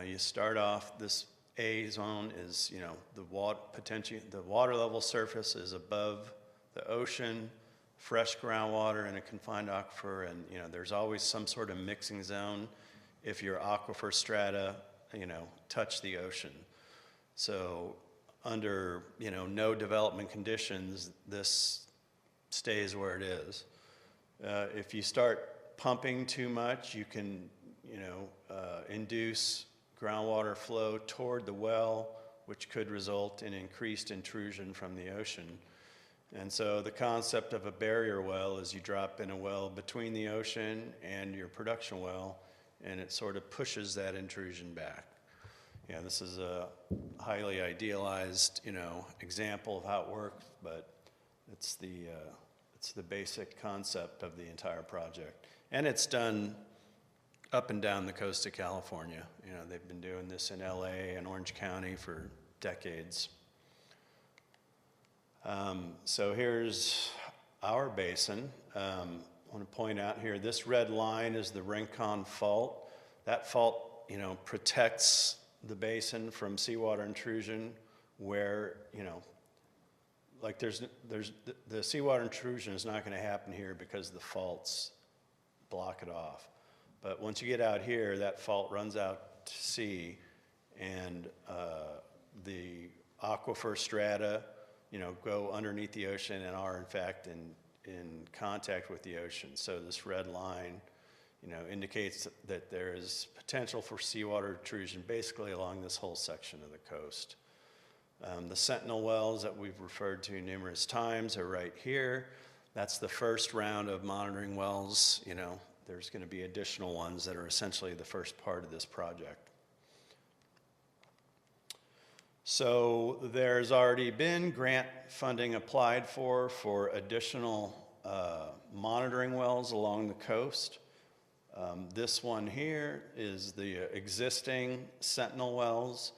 You start off, this A zone is, the water level surface is above the ocean, fresh groundwater in a confined aquifer, and there's always some sort of mixing zone if your aquifer strata, touch the ocean. So under, no development conditions, this stays where it is. If you start pumping too much, you can, induce groundwater flow toward the well, which could result in increased intrusion from the ocean. And so the concept of a barrier well is you drop in a well between the ocean and your production well, and it sort of pushes that intrusion back. This is a highly idealized, example of how it works, but it's the basic concept of the entire project. And it's done up and down the coast of California. They've been doing this in LA and Orange County for decades. So here's our basin. I want to point out here, this red line is the Rincon Fault. That fault, protects the basin from seawater intrusion where, like the seawater intrusion is not going to happen here because the faults block it off. But once you get out here, that fault runs out to sea, and the aquifer strata, go underneath the ocean and are in fact in contact with the ocean. So this red line, indicates that there is potential for seawater intrusion basically along this whole section of the coast. The Sentinel wells that we've referred to numerous times are right here. That's the first round of monitoring wells. There's going to be additional ones that are essentially the first part of this project. So there's already been grant funding applied for additional monitoring wells along the coast. This one here is the existing Sentinel wells.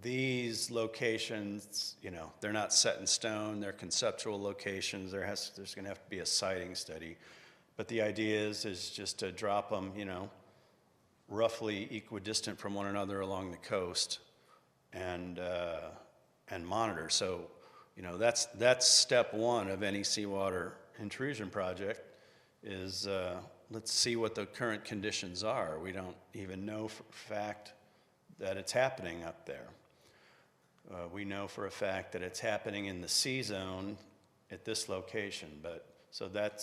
These locations, they're not set in stone. They're conceptual locations. There's going to have to be a siting study. But the idea is just to drop them, roughly equidistant from one another along the coast and monitor. So, that's step one of any seawater intrusion project is let's see what the current conditions are. We don't even know for a fact that it's happening up there. We know for a fact that it's happening in the C-Zone at this location, but so that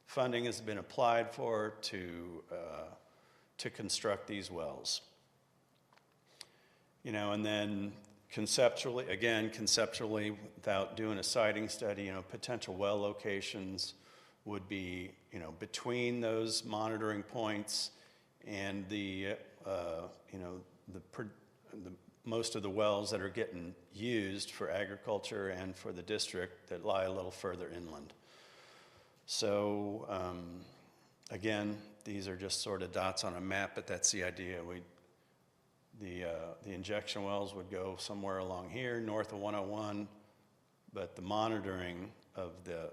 funding has been applied for to construct these wells. And then conceptually, without doing a siting study, potential well locations, would be, between those monitoring points and the most of the wells that are getting used for agriculture and for the district that lie a little further inland. So again, these are just sort of dots on a map, but that's the idea. The injection wells would go somewhere along here, north of 101, but the monitoring of the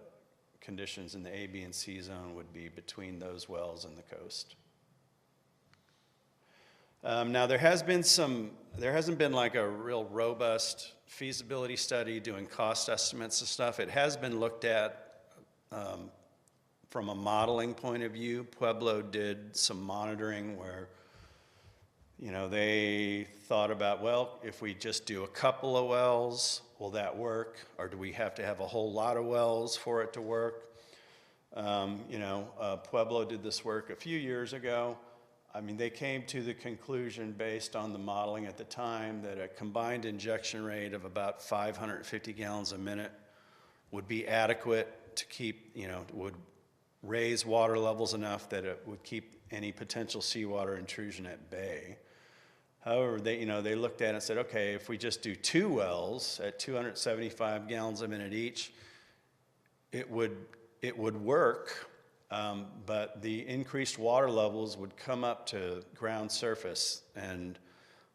conditions in the A, B, and C zone would be between those wells and the coast. Now there hasn't been like a real robust feasibility study doing cost estimates and stuff. It has been looked at from a modeling point of view. Pueblo did some monitoring where, they thought about, well, if we just do a couple of wells, will that work? Or do we have to have a whole lot of wells for it to work? Pueblo did this work a few years ago. I mean, they came to the conclusion based on the modeling at the time that a combined injection rate of about 550 gallons a minute would be adequate to keep, would raise water levels enough that it would keep any potential seawater intrusion at bay. However, they looked at it and said, okay, if we just do 2 wells at 275 gallons a minute each, it would work, but the increased water levels would come up to ground surface. And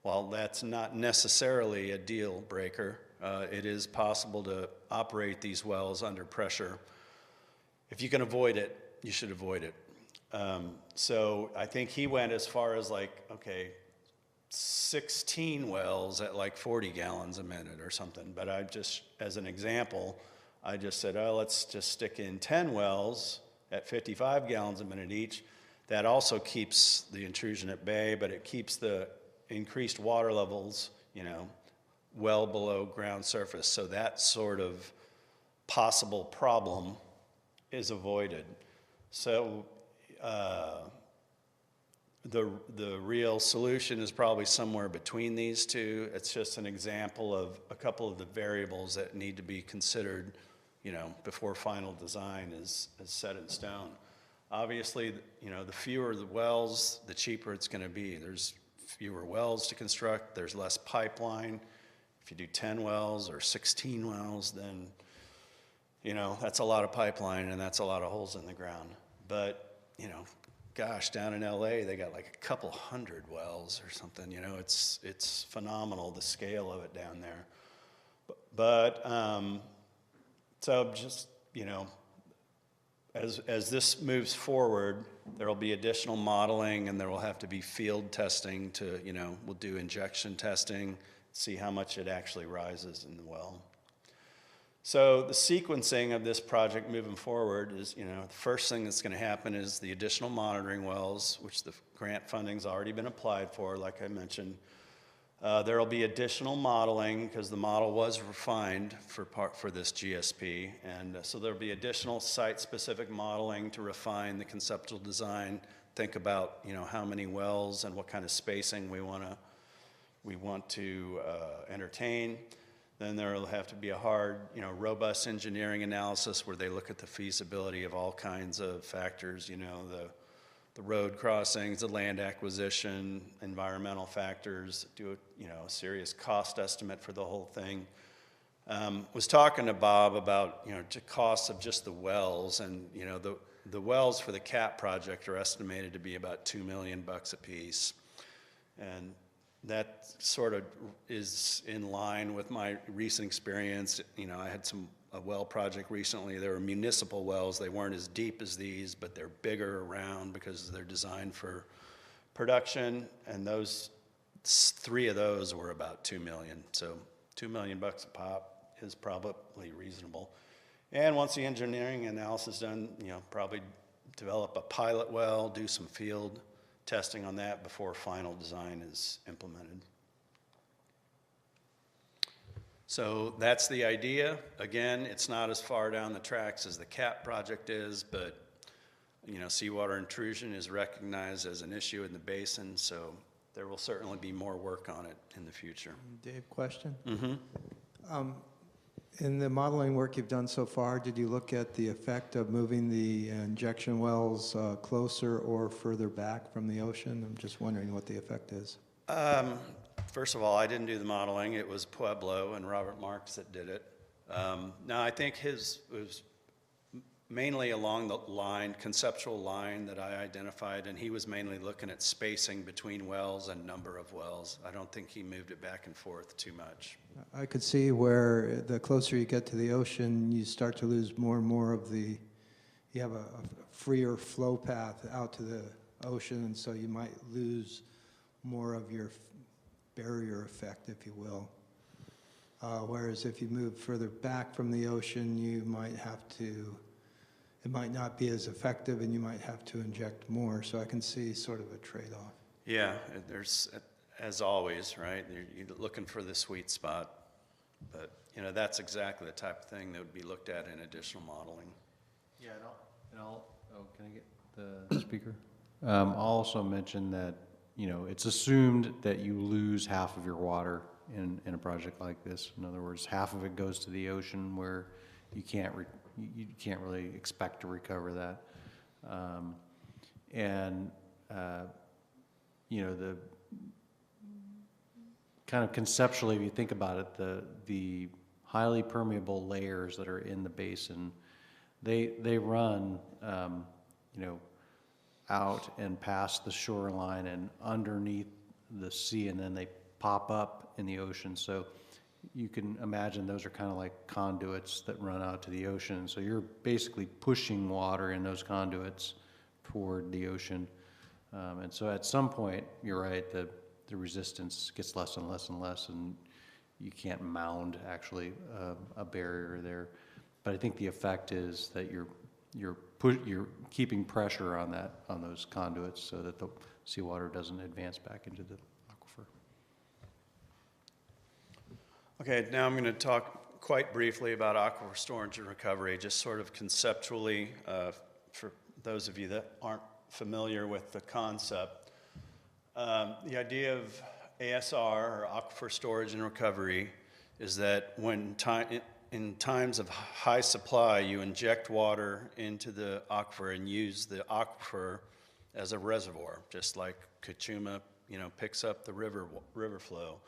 while that's not necessarily a deal breaker, it is possible to operate these wells under pressure. If you can avoid it, you should avoid it. So I think he went as far as like, okay, 16 wells at like 40 gallons a minute or something. But I just, as an example, I just said, oh, let's just stick in 10 wells at 55 gallons a minute each. That also keeps the intrusion at bay, but it keeps the increased water levels, well below ground surface. So that sort of possible problem is avoided. So the real solution is probably somewhere between these two. It's just an example of a couple of the variables that need to be considered, before final design is set in stone. Obviously, the fewer the wells, the cheaper it's going to be. There's fewer wells to construct. There's less pipeline. If you do 10 wells or 16 wells, then, that's a lot of pipeline and that's a lot of holes in the ground. But, gosh, down in LA, they got like a couple hundred wells or something. It's phenomenal, the scale of it down there. But so just, as this moves forward, there will be additional modeling and there will have to be field testing to, we'll do injection testing, see how much it actually rises in the well. So the sequencing of this project moving forward is, the first thing that's going to happen is the additional monitoring wells, which the grant funding's already been applied for, like I mentioned. There will be additional modeling because the model was refined for this GSP, and so there will be additional site-specific modeling to refine the conceptual design. Think about how many wells and what kind of spacing we want to entertain. Then there will have to be a hard, robust engineering analysis where they look at the feasibility of all kinds of factors, the road crossings, the land acquisition, environmental factors, do a serious cost estimate for the whole thing. Was talking to Bob about, the costs of just the wells, and, the wells for the CAP project are estimated to be about $2 million a piece. And that sort of is in line with my recent experience. I had a well project recently. There were municipal wells. They weren't as deep as these, but they're bigger around because they're designed for production. And 3 of those were about $2 million. So $2 million a pop is probably reasonable. And once the engineering analysis is done, probably develop a pilot well, do some field testing on that before final design is implemented. So that's the idea. Again, it's not as far down the tracks as the CAP project is, but seawater intrusion is recognized as an issue in the basin, so there will certainly be more work on it in the future. Dave, question? Mm-hmm. In the modeling work you've done so far, did you look at the effect of moving the injection wells closer or further back from the ocean? I'm just wondering what the effect is. First of all, I didn't do the modeling. It was Pueblo and Robert Marks that did it. No, I think his was mainly along the line, conceptual line that I identified, and he was mainly looking at spacing between wells and number of wells. I don't think he moved it back and forth too much. I could see where the closer you get to the ocean, you start to lose more and more of the, you have a freer flow path out to the ocean, and so you might lose more of your barrier effect, if you will. Whereas if you move further back from the ocean, you might have to, it might not be as effective and you might have to inject more. So I can see sort of a trade-off. Yeah, there's, as always, right? You're looking for the sweet spot. But, you know, that's exactly the type of thing that would be looked at in additional modeling. Yeah, can I get the speaker? I'll also mention that, you know, it's assumed that you lose half of your water in a project like this. In other words, half of it goes to the ocean where you can't really expect to recover that. You know, the kind of conceptually, if you think about it, the highly permeable layers that are in the basin, they run, you know, out and past the shoreline and underneath the sea, and then they pop up in the ocean. So you can imagine those are kind of like conduits that run out to the ocean. So you're basically pushing water in those conduits toward the ocean. And so at some point, you're right, the resistance gets less and less and less, and you can't mound actually a barrier there. But I think the effect is that you're keeping pressure on those conduits so that the seawater doesn't advance back into the aquifer. Okay, now I'm going to talk quite briefly about aquifer storage and recovery, just sort of conceptually for those of you that aren't familiar with the concept. The idea of ASR, or aquifer storage and recovery, is that when in times of high supply, you inject water into the aquifer and use the aquifer as a reservoir, just like Kachuma, you know, picks up the river flow.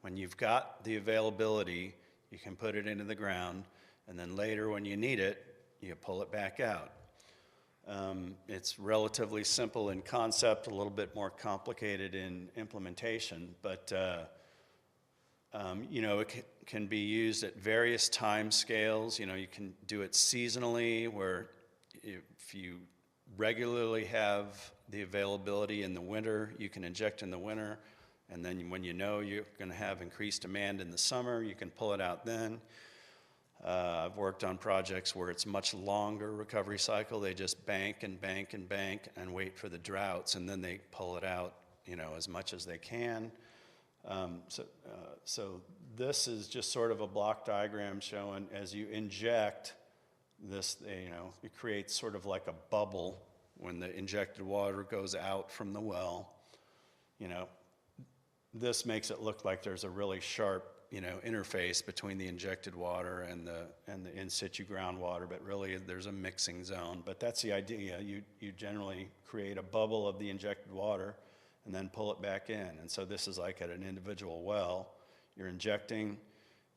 When you've got the availability, you can put it into the ground, and then later when you need it, you pull it back out. It's relatively simple in concept, a little bit more complicated in implementation, but you know, it can be used at various time scales. You know, you can do it seasonally, where if you regularly have the availability in the winter, you can inject in the winter, and then when you know you're going to have increased demand in the summer, you can pull it out then. I've worked on projects where it's much longer recovery cycle. They just bank and bank and bank and wait for the droughts, and then they pull it out, you know, as much as they can. So this is just sort of a block diagram showing as you inject this, you know, it creates sort of like a bubble when the injected water goes out from the well. You know, this makes it look like there's a really sharp, you know, interface between the injected water and the in situ groundwater, but really there's a mixing zone. But that's the idea. You generally create a bubble of the injected water and then pull it back in. And so this is like at an individual well. You're injecting,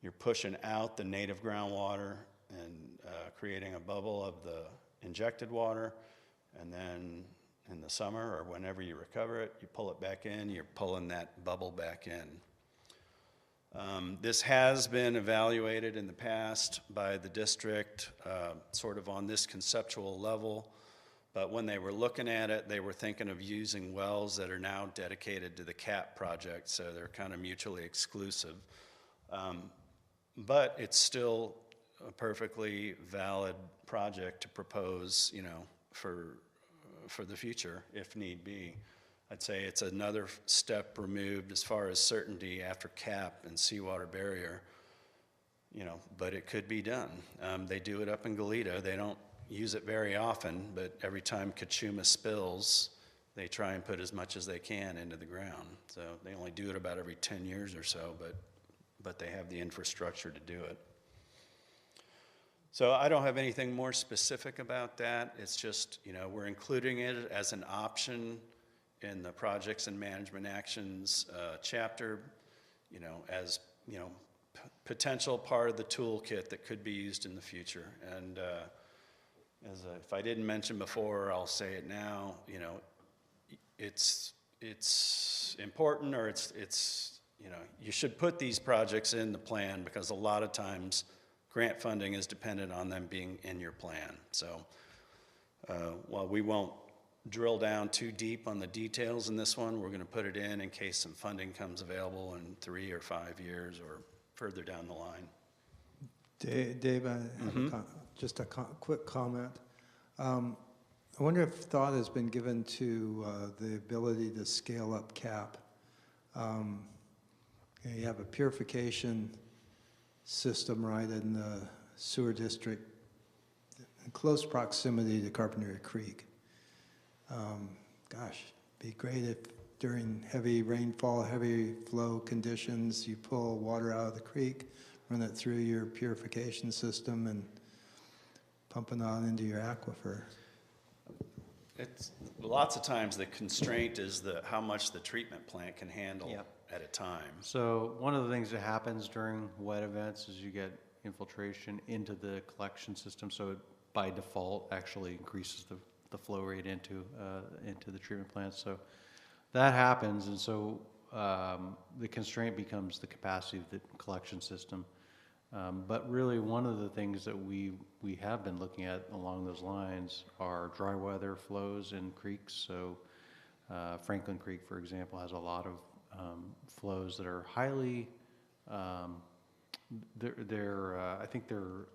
you're pushing out the native groundwater and creating a bubble of the injected water, and then in the summer or whenever you recover it, you pull it back in, you're pulling that bubble back in. This has been evaluated in the past by the district, sort of on this conceptual level, but when they were looking at it, they were thinking of using wells that are now dedicated to the CAP project, so they're kind of mutually exclusive. But it's still a perfectly valid project to propose, you know, for the future, if need be. I'd say it's another step removed as far as certainty after CAP and seawater barrier, you know, but it could be done. They do it up in Goleta. They don't use it very often, but every time Kachuma spills, they try and put as much as they can into the ground. So they only do it about every 10 years or so, but they have the infrastructure to do it. So I don't have anything more specific about that. It's just, you know, we're including it as an option in the projects and management actions chapter, you know, as, you know, potential part of the toolkit that could be used in the future. And if I didn't mention before, I'll say it now, you know, it's important, or it's, you know, you should put these projects in the plan, because a lot of times grant funding is dependent on them being in your plan. So while we won't drill down too deep on the details in this one, we're going to put it in case some funding comes available in 3 or 5 years or further down the line. Dave, I have just a quick comment. I wonder if thought has been given to the ability to scale up CAP. You have a purification system right in the sewer district in close proximity to Carpinteria Creek. Gosh, it'd be great if during heavy rainfall, heavy flow conditions, you pull water out of the creek, run it through your purification system, and pump it on into your aquifer. It's lots of times the constraint is how much the treatment plant can handle at a time. So one of the things that happens during wet events is you get infiltration into the collection system, so it by default actually increases the flow rate into the treatment plant. So that happens, and so the constraint becomes the capacity of the collection system. But really, one of the things that we have been looking at along those lines are dry weather flows in creeks. So Franklin Creek, for example, has a lot of flows that are highly, I think they're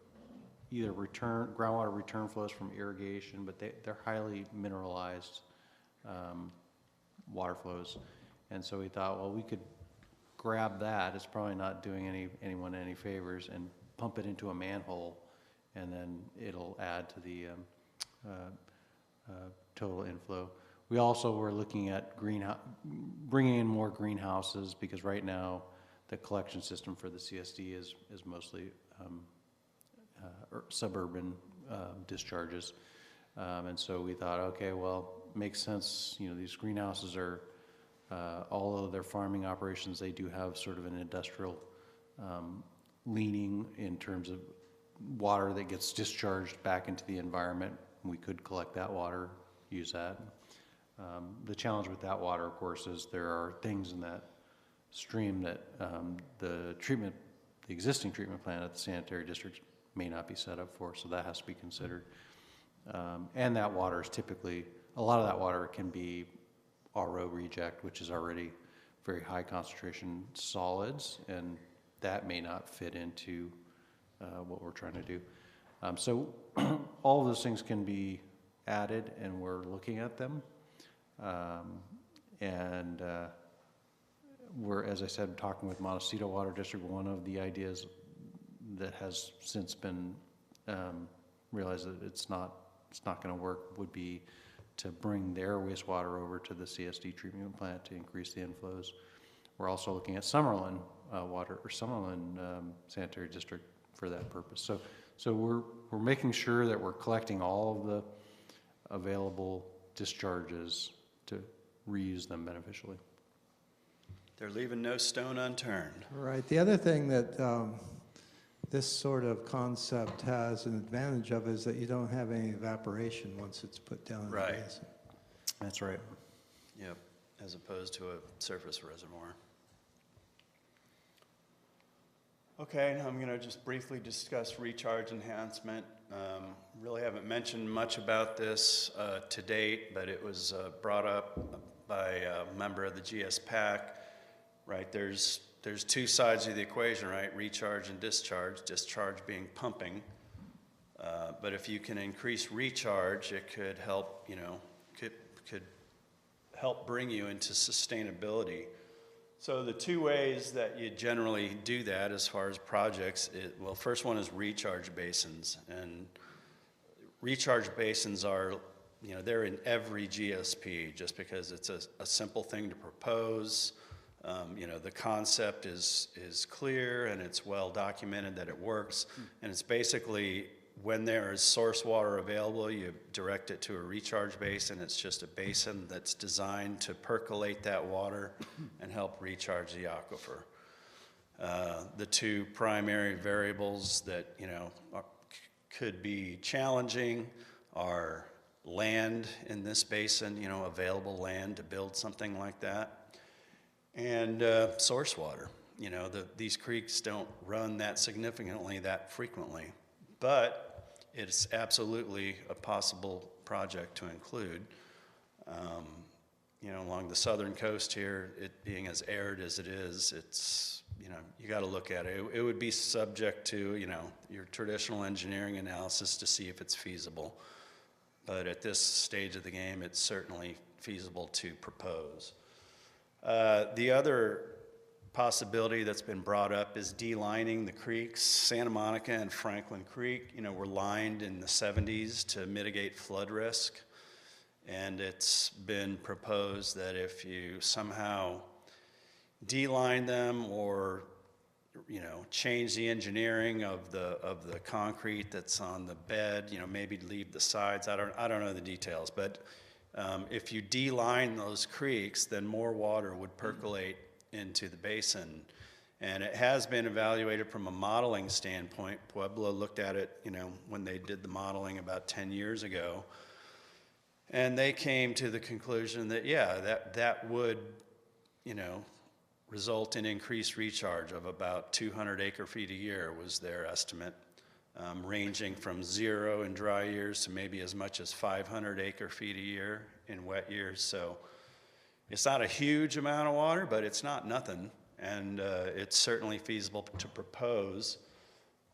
either groundwater return flows from irrigation, but they're highly mineralized water flows. And so we thought, well, we could grab that, it's probably not doing anyone any favors, and pump it into a manhole, and then it'll add to the total inflow. We also were looking at bringing in more greenhouses, because right now the collection system for the CSD is mostly suburban discharges, and so we thought, okay, well, makes sense. You know, these greenhouses are, although they're farming operations, they do have sort of an industrial leaning in terms of water that gets discharged back into the environment. We could collect that water, use that. The challenge with that water, of course, is there are things in that stream that the existing treatment plant at the sanitary district may not be set up for, so that has to be considered. And that water is typically, a lot of that water can be RO reject, which is already very high concentration solids, and that may not fit into what we're trying to do. So all of those things can be added, and we're looking at them. We're, as I said, talking with Montecito Water District. One of the ideas that has since been realized that it's not going to work would be to bring their wastewater over to the CSD treatment plant to increase the inflows. We're also looking at Summerlin Summerlin Sanitary District for that purpose. So we're making sure that we're collecting all of the available discharges to reuse them beneficially. They're leaving no stone unturned. Right. The other thing that this sort of concept has an advantage of is that you don't have any evaporation once it's put down in the basin. That's right. Yep, as opposed to a surface reservoir. Okay, now I'm going to just briefly discuss recharge enhancement. Really haven't mentioned much about this to date, but it was brought up by a member of the GS PAC. Right, there's two sides of the equation, right? Recharge and discharge. Discharge being pumping, but if you can increase recharge, it could help. You know, could help bring you into sustainability. So the two ways that you generally do that as far as projects, well, first one is recharge basins, and recharge basins are, you know, they're in every GSP just because it's a simple thing to propose. You know, the concept is clear, and it's well documented that it works, and it's basically when there is source water available, you direct it to a recharge basin. It's just a basin that's designed to percolate that water and help recharge the aquifer. The two primary variables that, could be challenging are land in this basin, available land to build something like that, and source water. These creeks don't run that significantly, that frequently, but it's absolutely a possible project to include. Along the southern coast here, it being as arid as it is, it's, you got to look at it. It would be subject to, your traditional engineering analysis to see if it's feasible. But at this stage of the game, it's certainly feasible to propose. The other possibility that's been brought up is de-lining the creeks. Santa Monica and Franklin Creek, were lined in the 70s to mitigate flood risk. And it's been proposed that if you somehow de-line them or, change the engineering of the concrete that's on the bed, maybe leave the sides. I don't know the details, but if you de-line those creeks, then more water would percolate into the basin. And it has been evaluated from a modeling standpoint. Pueblo looked at it, when they did the modeling about 10 years ago. And they came to the conclusion that, that would, result in increased recharge of about 200 acre-feet a year was their estimate, ranging from 0 in dry years to maybe as much as 500 acre-feet a year in wet years. So it's not a huge amount of water, but it's not nothing, and it's certainly feasible to propose.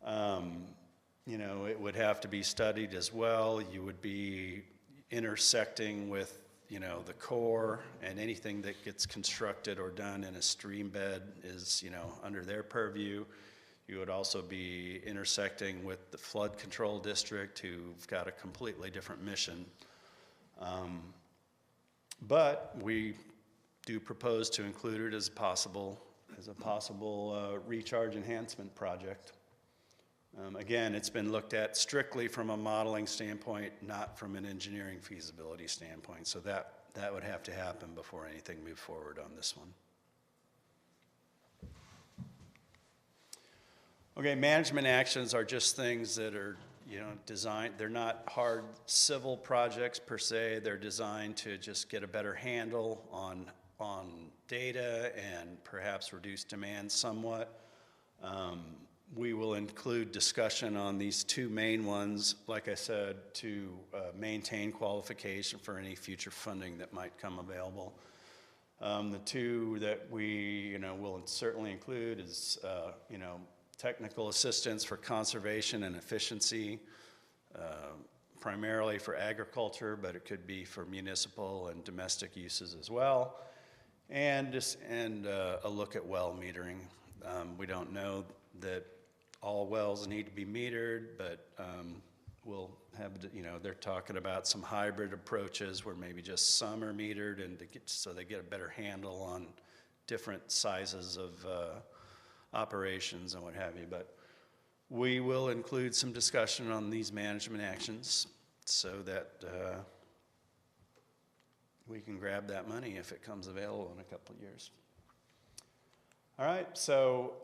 It would have to be studied as well. You would be intersecting with the core, and anything that gets constructed or done in a stream bed is, under their purview. You would also be intersecting with the flood control district, who've got a completely different mission. But we do propose to include it as a possible recharge enhancement project. Again, it's been looked at strictly from a modeling standpoint, not from an engineering feasibility standpoint. So that would have to happen before anything moves forward on this one. Okay, management actions are just things that are, designed. They're not hard civil projects per se. They're designed to just get a better handle on data and perhaps reduce demand somewhat. We will include discussion on these two main ones, like I said, to maintain qualification for any future funding that might come available. The two that we, will certainly include is, technical assistance for conservation and efficiency, primarily for agriculture, but it could be for municipal and domestic uses as well, and a look at well metering. We don't know that all wells need to be metered, but we'll have, they're talking about some hybrid approaches where maybe just some are metered, and so they get a better handle on different sizes of operations and what have you. But we will include some discussion on these management actions so that we can grab that money if it comes available in a couple of years. All right, so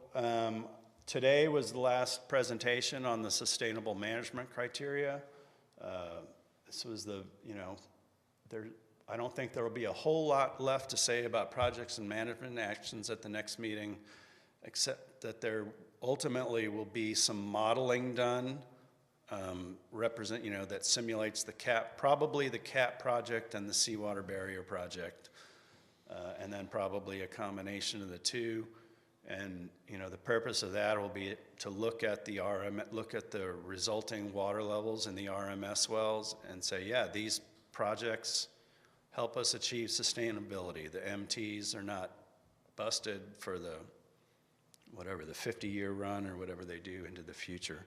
today was the last presentation on the sustainable management criteria. This was the, I don't think there will be a whole lot left to say about projects and management actions at the next meeting, except that there ultimately will be some modeling done, that simulates the probably the CAP project and the seawater barrier project, and then probably a combination of the two. And the purpose of that will be to look at the resulting water levels in the RMS wells and say, yeah, these projects help us achieve sustainability. The MTs are not busted for the 50-year run or whatever they do into the future.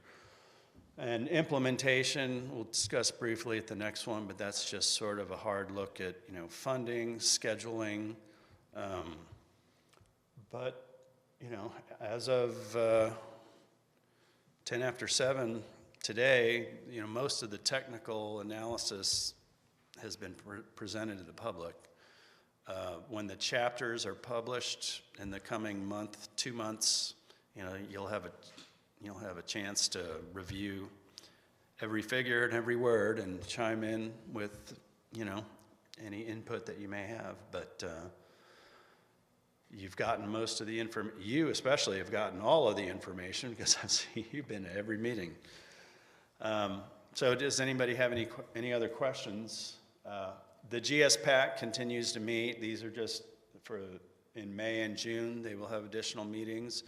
And implementation, we'll discuss briefly at the next one, but that's just sort of a hard look at funding, scheduling, but as of 10 after 7 today, you know, most of the technical analysis has been presented to the public. When the chapters are published in the coming month, 2 months, you know, you'll have a chance to review every figure and every word and chime in with, you know, any input that you may have. But you've gotten most of the information. You especially have gotten all of the information because I've seen you've been to every meeting. So does anybody have any other questions? The GSPAC continues to meet. These are just for in May and June. They will have additional meetings.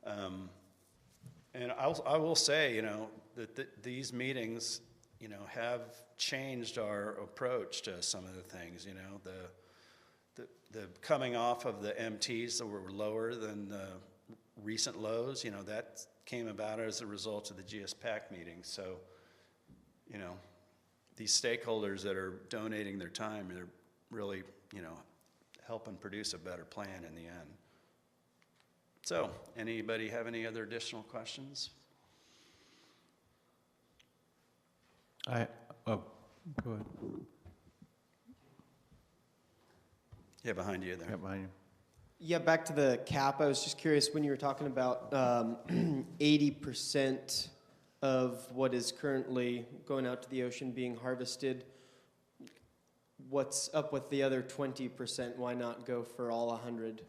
And I will say, you know, that these meetings, you know, have changed our approach to some of the things. You know, the coming off of the MTs that were lower than the recent lows. You know, that came about as a result of the GSPAC meeting. So, you know, these stakeholders that are donating their time, they're really, you know, helping produce a better plan in the end. So, anybody have any other additional questions? Go ahead. Yeah, behind you there. Yeah, behind you. Yeah, back to the cap, I was just curious when you were talking about 80% of what is currently going out to the ocean being harvested, what's up with the other 20%? Why not go for all 100?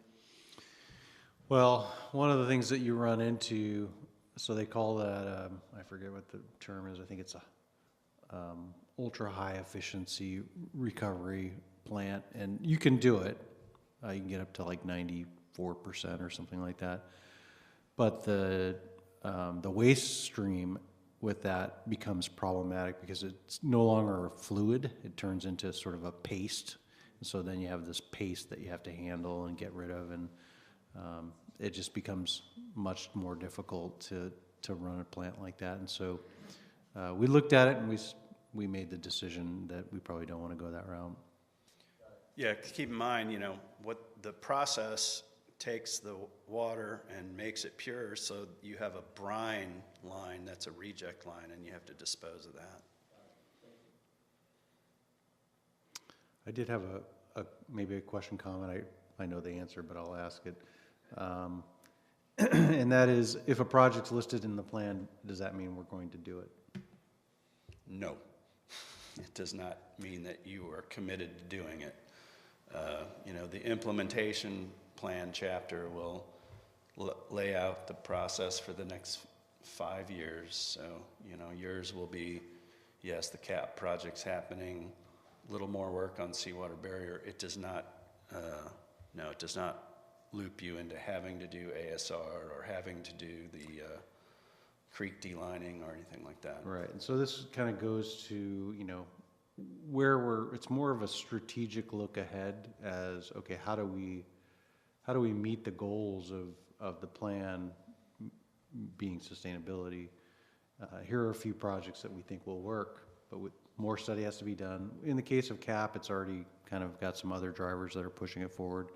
Well, one of the things that you run into, so they call that, I forget what the term is, I think it's a ultra high efficiency recovery plant, and you can do it. You can get up to like 94% or something like that. But the waste stream with that becomes problematic because it's no longer a fluid. It turns into sort of a paste. And so then you have this paste that you have to handle and get rid of, and it just becomes much more difficult to run a plant like that. And so we looked at it and we made the decision that we probably don't want to go that route. Yeah, keep in mind, you know, what the process takes the water and makes it pure, so you have a brine line that's a reject line, and you have to dispose of that. I did have maybe a question, comment. I know the answer, but I'll ask it. And that is, if a project's listed in the plan, does that mean we're going to do it? No, it does not mean that you are committed to doing it. You know, the implementation plan chapter will lay out the process for the next 5 years. So, you know, yours will be, yes, the CAP project's happening, a little more work on seawater barrier. It does not, no, it does not loop you into having to do ASR or having to do the creek delining or anything like that. Right, and so this kind of goes to, you know, it's more of a strategic look ahead as, okay, how do we meet the goals of the plan being sustainability? Here are a few projects that we think will work, but more study has to be done. In the case of CAP, it's already kind of got some other drivers that are pushing it forward.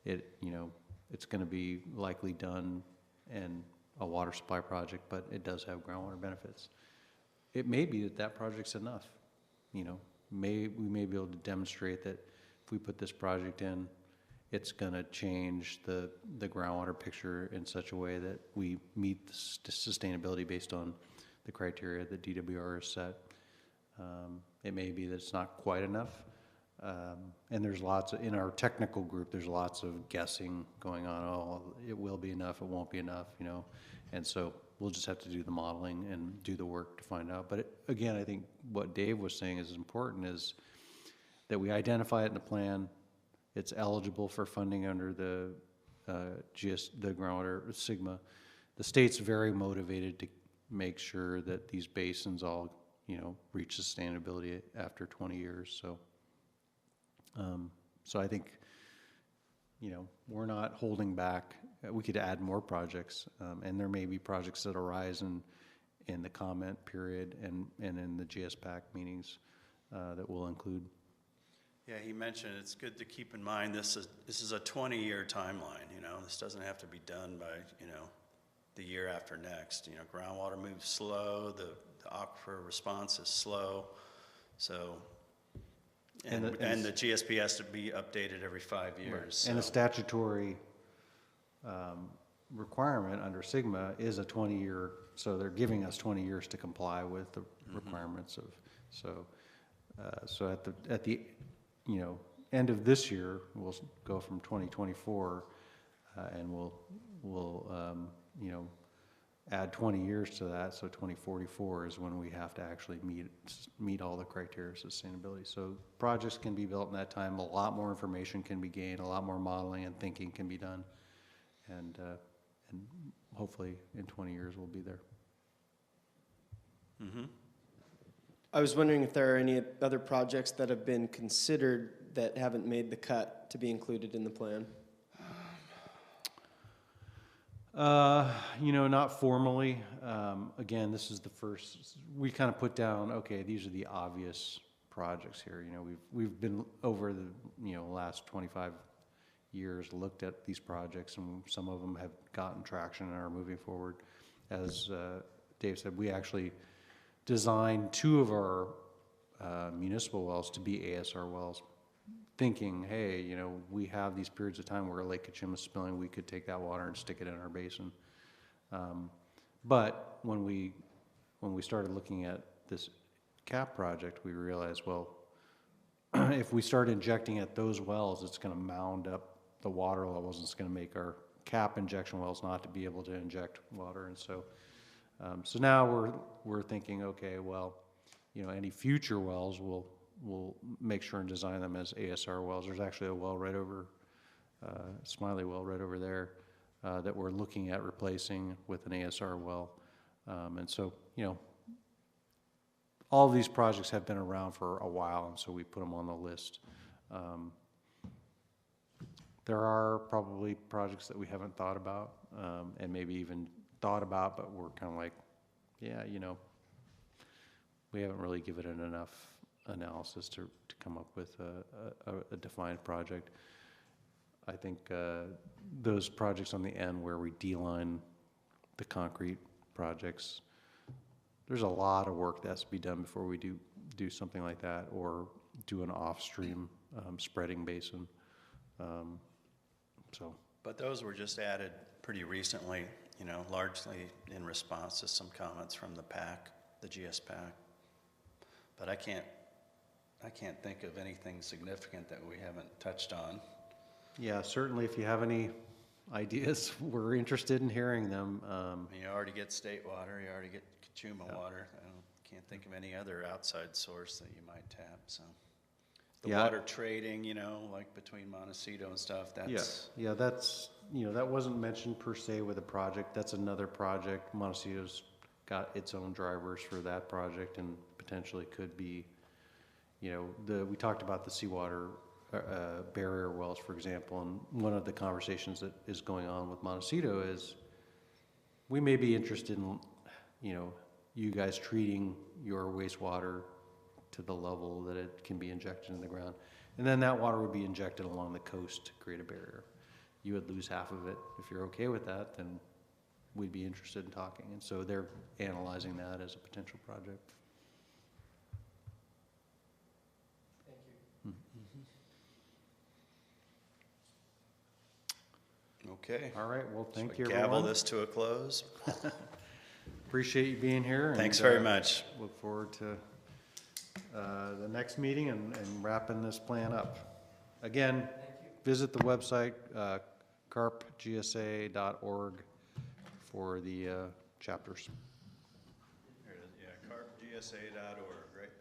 You know, it's going to be likely done in a water supply project, but it does have groundwater benefits. It may be that project's enough. You know, we may be able to demonstrate that if we put this project in, it's going to change the groundwater picture in such a way that we meet the sustainability based on the criteria that DWR has set. It may be that it's not quite enough. And there's in our technical group, there's lots of guessing going on. Oh, it will be enough, it won't be enough, you know. And so we'll just have to do the modeling and do the work to find out. But again, I think what Dave was saying is important is that we identify it in the plan. It's eligible for funding under the groundwater SGMA. The state's very motivated to make sure that these basins all, you know, reach sustainability after 20 years. So I think, you know, we're not holding back. We could add more projects, and there may be projects that arise in the comment period and in the GSPAC meetings that we'll include. Yeah, he mentioned it's good to keep in mind this is a 20-year timeline. You know, this doesn't have to be done by, you know, the year after next. You know, groundwater moves slow, the aquifer response is slow, so, and the GSP has to be updated every 5 years. And the so- statutory requirement under Sigma is a 20-year, so they're giving us 20 years to comply with the requirements of, so at the you know, end of this year, we'll go from 2024, and we'll you know, add 20 years to that, so 2044 is when we have to actually meet all the criteria of sustainability. So projects can be built in that time, a lot more information can be gained, a lot more modeling and thinking can be done, and hopefully in 20 years we'll be there. Mhm. I was wondering if there are any other projects that have been considered that haven't made the cut to be included in the plan. You know, not formally. Again, this is the first, we kind of put down, okay, these are the obvious projects here. You know, we've been over the, you know, last 25 years looked at these projects, and some of them have gotten traction and are moving forward. As Dave said, we actually designed 2 of our municipal wells to be ASR wells, thinking, hey, you know, we have these periods of time where Lake Kachim is spilling, we could take that water and stick it in our basin. But when we started looking at this CAP project, we realized, well, if we start injecting at those wells, it's going to mound up the water levels. It's going to make our CAP injection wells not to be able to inject water. And so, so now we're thinking, okay, well, you know, any future wells we'll make sure and design them as ASR wells. There's actually a well right over, Smiley well right over there, that we're looking at replacing with an ASR well. And so, you know, all of these projects have been around for a while, and so we put them on the list. There are probably projects that we haven't thought about, and maybe even thought about, but we're kind of like, yeah, you know, we haven't really given it enough analysis to come up with a defined project. I think those projects on the end where we D-line the concrete projects, there's a lot of work that has to be done before we do something like that, or do an off-stream spreading basin. But those were just added pretty recently, you know, largely in response to some comments from the PAC, the GS PAC. But I can't think of anything significant that we haven't touched on. Yeah, certainly if you have any ideas, we're interested in hearing them. You already get state water, you already get Kachuma Yeah. water. Can't think of any other outside source that you might tap, so. The Yeah. water trading, you know, like between Montecito and stuff, that's. Yeah, that's, you know, that wasn't mentioned per se with a project. That's another project. Montecito's got its own drivers for that project, and potentially could be, you know, we talked about the seawater barrier wells, for example, and one of the conversations that is going on with Montecito is we may be interested in, you know, you guys treating your wastewater to the level that it can be injected in the ground. And then that water would be injected along the coast to create a barrier. You would lose half of it. If you're okay with that, then we'd be interested in talking. And so they're analyzing that as a potential project. Thank you. Okay. All right, well, thank So you, gavel everyone. this to a close. Appreciate you being here. Thanks and, very much. Look forward to the next meeting and wrapping this plan up. Again, visit the website, carpgsa.org for the chapters. There it is, yeah, carpgsa.org, right